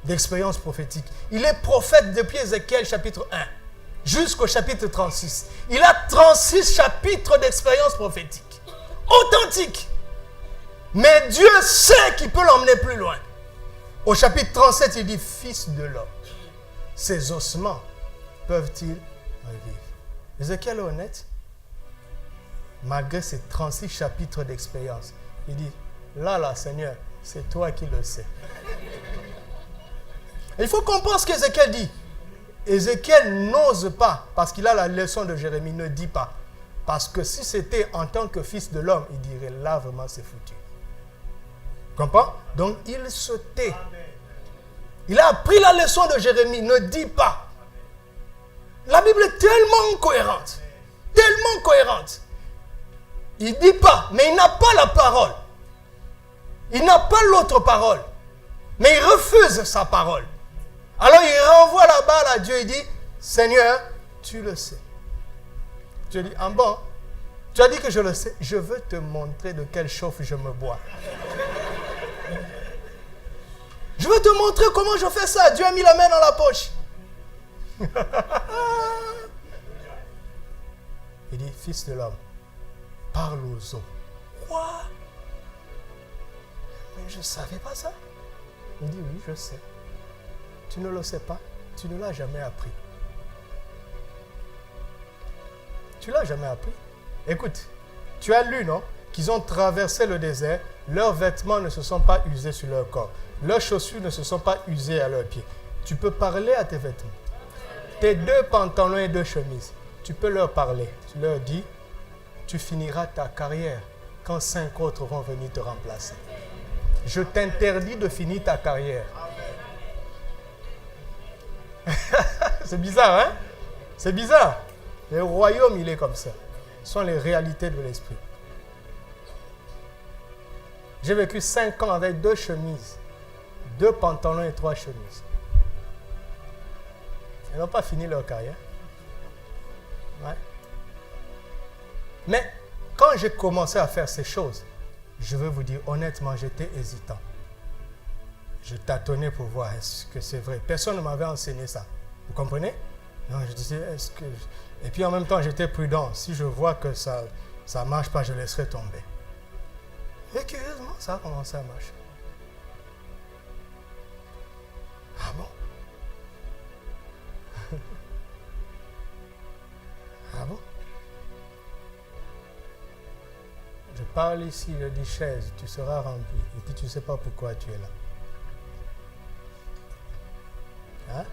d'expérience prophétique. Il est prophète depuis Ézéchiel chapitre 1. jusqu'au chapitre 36. Il a 36 chapitres d'expérience prophétique. Authentique. Mais Dieu sait qu'il peut l'emmener plus loin. Au chapitre 37, il dit, Fils de l'homme, ces ossements peuvent-ils revivre? Ézéchiel est honnête. Malgré ces 36 chapitres d'expérience, il dit, là, Seigneur, c'est toi qui le sais. Il faut comprendre ce qu'Ézéchiel dit. Ézéchiel n'ose pas, parce qu'il a la leçon de Jérémie, ne dit pas. Parce que si c'était en tant que fils de l'homme, il dirait, là vraiment c'est foutu. Comprends? Donc il se tait. Il a appris la leçon de Jérémie, ne dit pas. La Bible est tellement cohérente. Tellement cohérente. Il ne dit pas, mais il n'a pas la parole. Il n'a pas l'autre parole. Mais il refuse sa parole. Alors il renvoie la balle à Dieu et dit, Seigneur, tu le sais. Dieu dit, ah bon, tu as dit que je le sais, je veux te montrer de quelle chauffe je me bois. Je veux te montrer comment je fais ça. Dieu a mis la main dans la poche. Il dit, Fils de l'homme, parle aux eaux. Quoi? Mais je ne savais pas ça. Il dit, oui, je sais. Tu ne le sais pas. Tu ne l'as jamais appris. Tu ne l'as jamais appris. Écoute, tu as lu, non? Qu'ils ont traversé le désert. Leurs vêtements ne se sont pas usés sur leur corps. Leurs chaussures ne se sont pas usées à leurs pieds. Tu peux parler à tes vêtements. Tes 2 pantalons et 2 chemises. Tu peux leur parler. Tu leur dis, tu finiras ta carrière quand 5 autres vont venir te remplacer. Je t'interdis de finir ta carrière. C'est bizarre, hein? C'est bizarre. Le royaume, il est comme ça. Ce sont les réalités de l'esprit. J'ai vécu 5 ans avec 2 chemises, 2 pantalons et 3 chemises. Ils n'ont pas fini leur carrière. Ouais. Mais quand j'ai commencé à faire ces choses, je veux vous dire honnêtement, j'étais hésitant. Je tâtonnais pour voir est-ce que c'est vrai. Personne ne m'avait enseigné ça. Vous comprenez? Non, je disais, est-ce que... Et puis en même temps, j'étais prudent. Si je vois que ça ne marche pas, je laisserai tomber. Et curieusement, ça a commencé à marcher. Ah bon? Ah bon? Je parle ici, je dis chaise, tu seras rempli. Et puis tu ne sais pas pourquoi tu es là. Hein?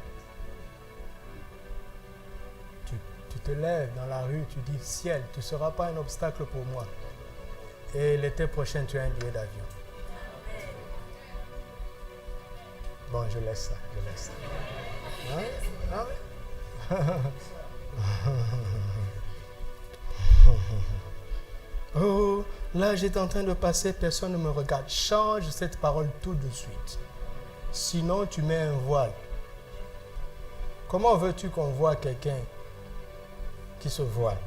Tu te lèves dans la rue, tu dis ciel, tu ne seras pas un obstacle pour moi. Et l'été prochain, tu as un billet d'avion. Bon, je laisse ça, je laisse ça. Hein? Ah ouais? Oh, là j'étais en train de passer, personne ne me regarde. Change cette parole tout de suite. Sinon, tu mets un voile. Comment veux-tu qu'on voit quelqu'un qui se voile?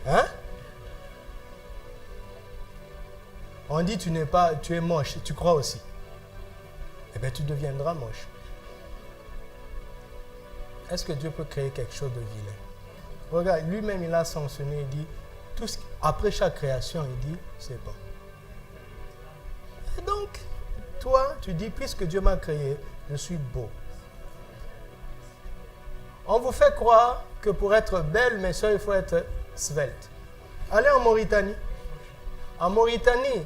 Hein? On dit tu es moche, tu crois aussi. Eh bien, tu deviendras moche. Est-ce que Dieu peut créer quelque chose de vilain? Regarde, lui-même il a sanctionné, il dit, après chaque création, il dit, c'est bon. Et donc, toi, tu dis, puisque Dieu m'a créé, je suis beau. On vous fait croire que pour être belle, mes soeurs, il faut être svelte. Allez en Mauritanie. En Mauritanie,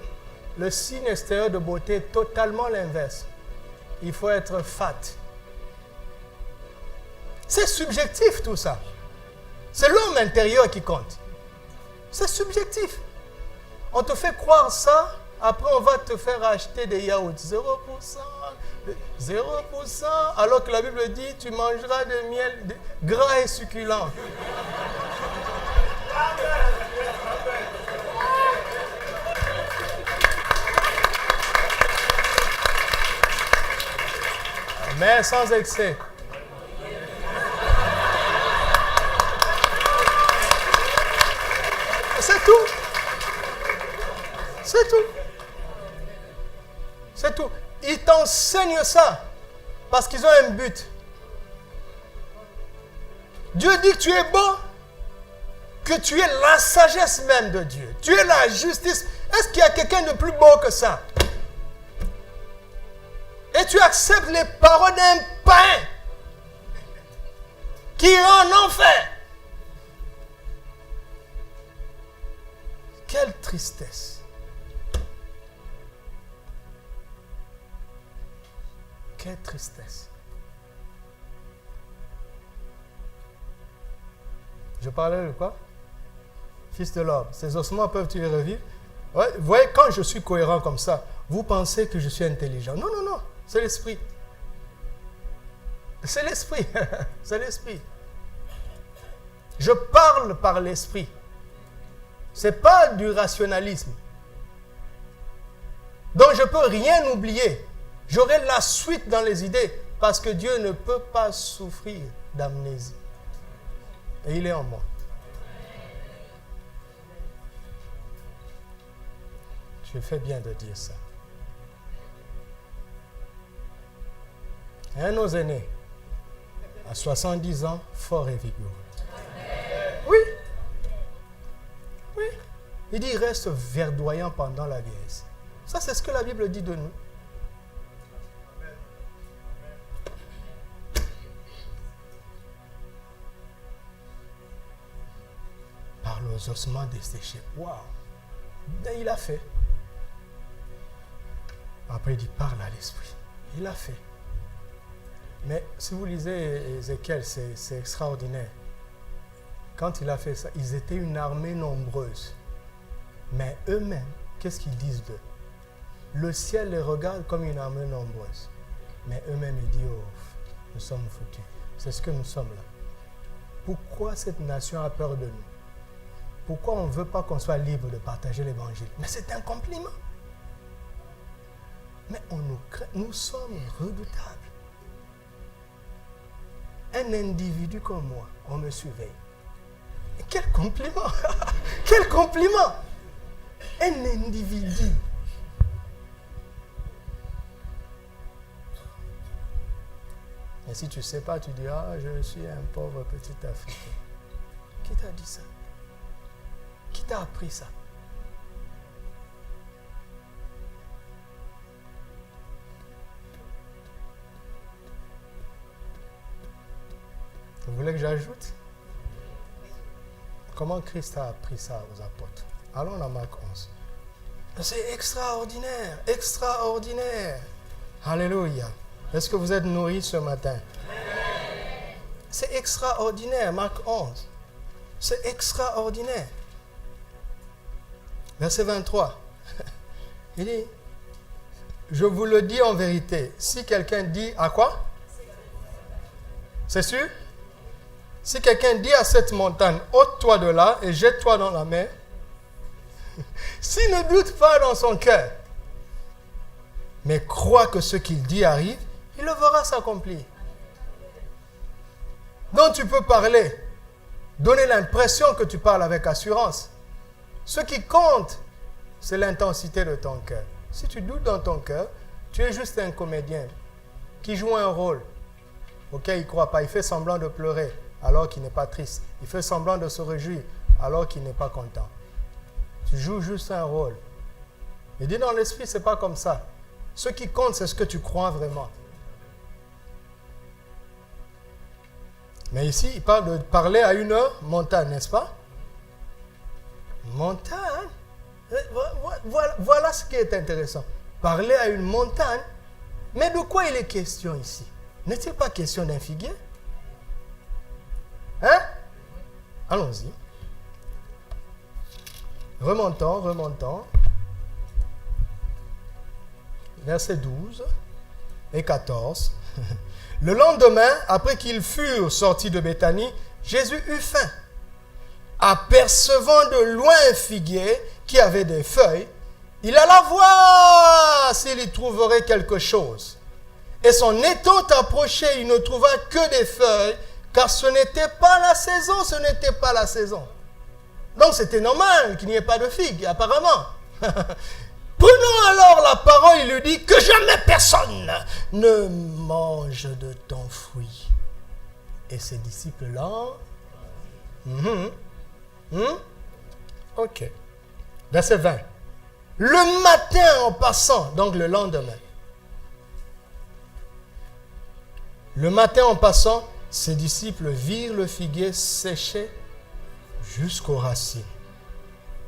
le signe extérieur de beauté est totalement l'inverse. Il faut être fat. C'est subjectif tout ça. C'est l'homme intérieur qui compte. C'est subjectif. On te fait croire ça, après on va te faire acheter des yaourts. 0%, 0%, alors que la Bible dit tu mangeras de miel gras et succulent. Mais sans excès. C'est tout. C'est tout. C'est tout. Ils t'enseignent ça parce qu'ils ont un but. Dieu dit que tu es bon, que tu es la sagesse même de Dieu. Tu es la justice. Est-ce qu'il y a quelqu'un de plus beau que ça? Et tu acceptes les paroles d'un païen qui est en enfer. Quelle tristesse. Quelle tristesse. Je parlais de quoi? Fils de l'homme, ces ossements peuvent-ils revivre? Ouais, vous voyez, quand je suis cohérent comme ça, vous pensez que je suis intelligent. Non, non, non, c'est l'esprit. C'est l'esprit. C'est l'esprit. Je parle par l'esprit. Ce n'est pas du rationalisme. Donc je ne peux rien oublier. J'aurai la suite dans les idées parce que Dieu ne peut pas souffrir d'amnésie. Et il est en moi. Je fais bien de dire ça. Un de nos aînés, à 70 ans, fort et vigoureux. Oui. Oui. Il dit, il reste verdoyant pendant la vieillesse. Ça, c'est ce que la Bible dit de nous. Par les ossements desséchés. Waouh! Et il a fait. Après, il dit, parle à l'esprit. Il a fait. Mais si vous lisez Ézéchiel, c'est extraordinaire. Quand il a fait ça, ils étaient une armée nombreuse. Mais eux-mêmes, qu'est-ce qu'ils disent d'eux? Le ciel les regarde comme une armée nombreuse. Mais eux-mêmes, ils disent, oh, nous sommes foutus. C'est ce que nous sommes là. Pourquoi cette nation a peur de nous? Pourquoi on ne veut pas qu'on soit libre de partager l'évangile? Mais c'est un compliment. Mais on nous craint, nous sommes redoutables. Un individu comme moi, on me surveille. Et quel compliment! Quel compliment! Un individu. Et si tu ne sais pas, tu dis, ah, je suis un pauvre petit Africain. Qui t'a dit ça? Qui t'a appris ça? Vous voulez que j'ajoute? Comment Christ a appris ça aux apôtres? Allons dans Marc 11. C'est extraordinaire, extraordinaire. Alléluia. Est-ce que vous êtes nourris ce matin? C'est extraordinaire, Marc 11. C'est extraordinaire. Verset 23. Il dit, je vous le dis en vérité, si quelqu'un dit à quoi? C'est sûr? Si quelqu'un dit à cette montagne, ôte-toi de là et jette-toi dans la mer, s'il ne doute pas dans son cœur, mais croit que ce qu'il dit arrive, il le verra s'accomplir. Donc tu peux parler, donner l'impression que tu parles avec assurance. Ce qui compte, c'est l'intensité de ton cœur. Si tu doutes dans ton cœur, tu es juste un comédien qui joue un rôle auquel il ne croit pas. Il fait semblant de pleurer alors qu'il n'est pas triste. Il fait semblant de se réjouir alors qu'il n'est pas content. Tu joues juste un rôle. Il dit dans l'esprit, ce n'est pas comme ça. Ce qui compte, c'est ce que tu crois vraiment. Mais ici, il parle de parler à une montagne, n'est-ce pas? Montagne? Voilà ce qui est intéressant. Parler à une montagne. Mais de quoi il est question ici? N'est-il pas question d'un figuier? Hein? Allons-y. Remontons. Versets 12 et 14. Le lendemain, après qu'ils furent sortis de Béthanie, Jésus eut faim. Apercevant de loin un figuier qui avait des feuilles, il alla voir s'il y trouverait quelque chose. Et son étant approché, il ne trouva que des feuilles, car ce n'était pas la saison, Donc c'était normal qu'il n'y ait pas de figues, apparemment. Prenant alors la parole, il lui dit que jamais personne ne mange de ton fruit. Et ses disciples l'ont. Ok. Verset 20. Le matin en passant, donc le lendemain. Le matin en passant, ses disciples virent le figuier séché jusqu'aux racines.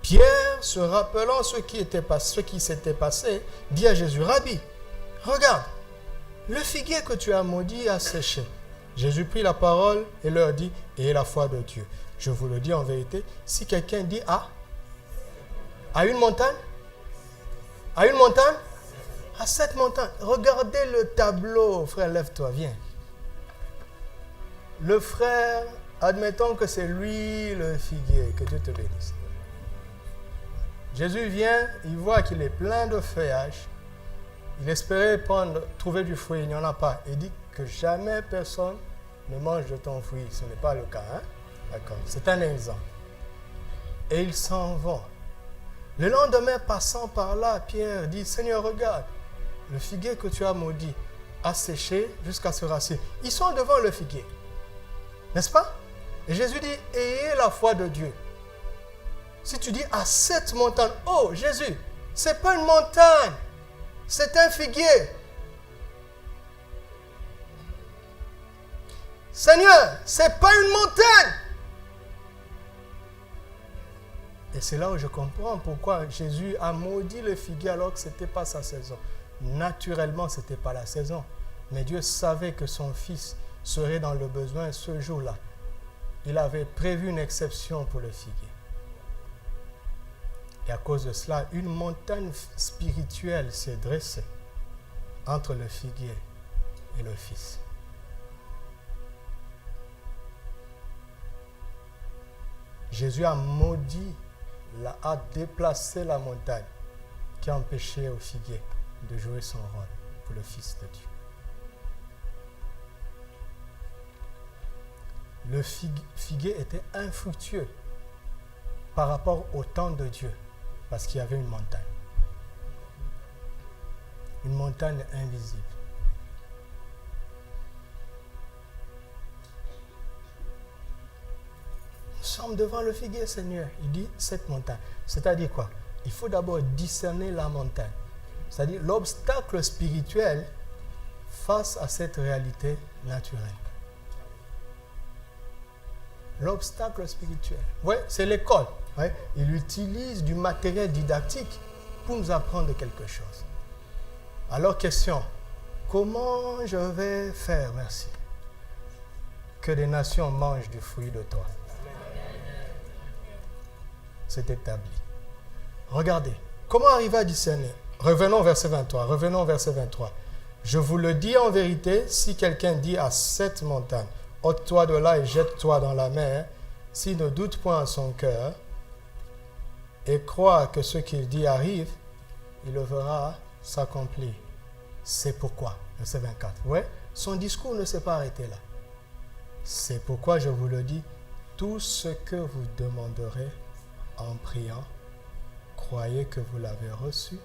Pierre, se rappelant ce qui s'était passé, dit à Jésus, Rabbi, regarde, le figuier que tu as maudit a séché. Jésus prit la parole et leur dit, ayez la foi de Dieu. Je vous le dis en vérité, si quelqu'un dit à une montagne, à cette montagne, regardez le tableau, frère, lève-toi, viens. Le frère, admettons que c'est lui le figuier, que Dieu te bénisse. Jésus vient, il voit qu'il est plein de feuillages. Il espérait trouver du fruit, il n'y en a pas. Il dit que jamais personne ne mange de ton fruit. Ce n'est pas le cas, hein? D'accord, c'est un exemple. Et ils s'en vont. Le lendemain, passant par là, Pierre dit, Seigneur, regarde, le figuier que tu as maudit a séché jusqu'à ce racine. Ils sont devant le figuier. N'est-ce pas? Et Jésus dit, ayez la foi de Dieu. Si tu dis à cette montagne, oh Jésus, ce n'est pas une montagne, c'est un figuier. Seigneur, ce n'est pas une montagne. Et c'est là où je comprends pourquoi Jésus a maudit le figuier alors que ce n'était pas sa saison. Naturellement, ce n'était pas la saison. Mais Dieu savait que son fils serait dans le besoin ce jour-là. Il avait prévu une exception pour le figuier. Et à cause de cela, une montagne spirituelle s'est dressée entre le figuier et le fils. Jésus a maudit, a déplacé la montagne qui a empêché au figuier de jouer son rôle pour le Fils de Dieu. Le figuier était infructueux par rapport au temps de Dieu, parce qu'il y avait une montagne. Une montagne invisible. Nous sommes devant le figuier, Seigneur. Il dit cette montagne. C'est-à-dire quoi? Il faut d'abord discerner la montagne. C'est-à-dire l'obstacle spirituel face à cette réalité naturelle. L'obstacle spirituel. Oui, c'est l'école. Ouais. Il utilise du matériel didactique pour nous apprendre quelque chose. Alors, question. Comment je vais faire, merci, que des nations mangent du fruit de toi? C'est établi. Regardez. Comment arriver à discerner? Revenons au verset 23. Je vous le dis en vérité, si quelqu'un dit à cette montagne, ôte-toi de là et jette-toi dans la mer, s'il ne doute point en son cœur et croit que ce qu'il dit arrive, il le verra s'accomplir. C'est pourquoi, verset 24. Ouais, son discours ne s'est pas arrêté là. C'est pourquoi je vous le dis, tout ce que vous demanderez en priant, croyez que vous l'avez reçu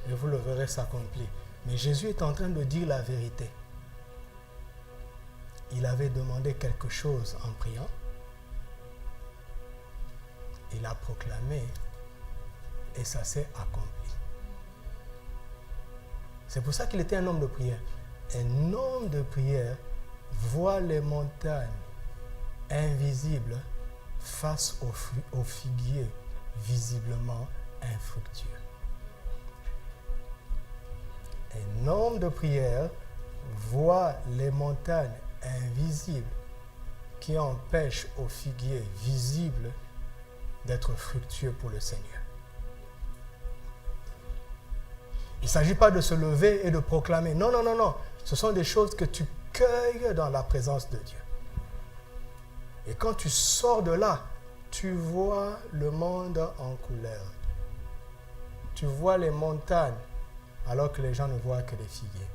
et vous le verrez s'accomplir. Mais Jésus est en train de dire la vérité. Il avait demandé quelque chose en priant. Il a proclamé et ça s'est accompli. C'est pour ça qu'il était un homme de prière. Un homme de prière voit les montagnes invisibles face au figuier visiblement infructueux. Un homme de prière voit les montagnes invisibles qui empêchent au figuier visible d'être fructueux pour le Seigneur. Il ne s'agit pas de se lever et de proclamer. Non, non, non, non. Ce sont des choses que tu cueilles dans la présence de Dieu. Et quand tu sors de là, tu vois le monde en couleur. Tu vois les montagnes alors que les gens ne voient que les figuiers.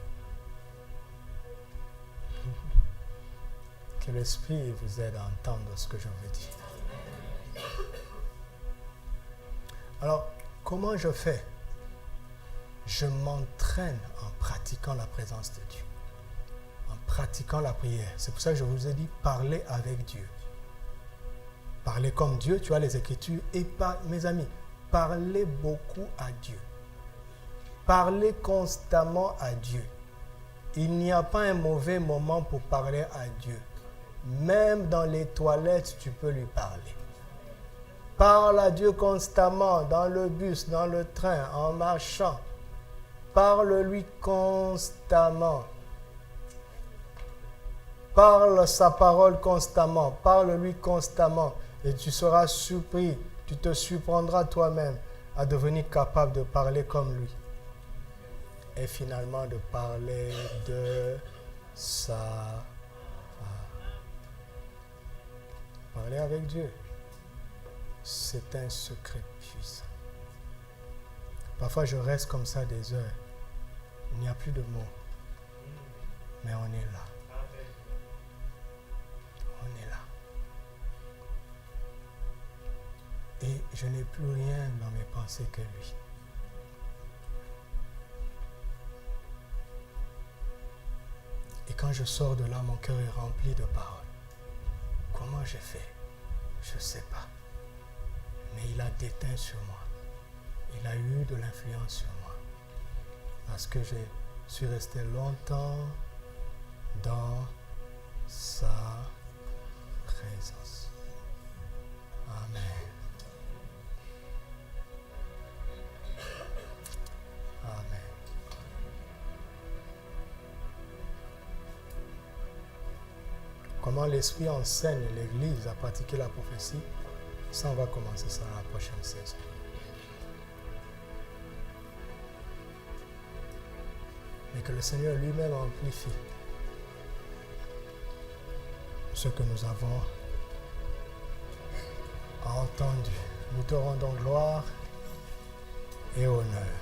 Que l'Esprit vous aide à entendre ce que je veux dire. Alors, comment je fais? Je m'entraîne en pratiquant la présence de Dieu. En pratiquant la prière. C'est pour ça que je vous ai dit, parlez avec Dieu. Parlez comme Dieu, tu as les Écritures. Et mes amis, parlez beaucoup à Dieu. Parlez constamment à Dieu. Il n'y a pas un mauvais moment pour parler à Dieu. Même dans les toilettes, tu peux lui parler. Parle à Dieu constamment, dans le bus, dans le train, en marchant. Parle-lui constamment. Parle sa parole constamment. Parle-lui constamment. Et tu seras surpris. Tu te surprendras toi-même à devenir capable de parler comme lui. Et finalement de parler de sa... Parler avec Dieu. C'est un secret puissant. Parfois, je reste comme ça des heures. Il n'y a plus de mots. Mais on est là. On est là. Et je n'ai plus rien dans mes pensées que lui. Et quand je sors de là, mon cœur est rempli de paroles. Comment j'ai fait? Je ne sais pas. Mais il a déteint sur moi. Il a eu de l'influence sur moi. Parce que je suis resté longtemps dans sa présence. Amen. Amen. Comment l'Esprit enseigne l'Église à pratiquer la prophétie, ça on va commencer ça à la prochaine saison. Mais que le Seigneur lui-même amplifie ce que nous avons entendu. Nous te rendons gloire et honneur.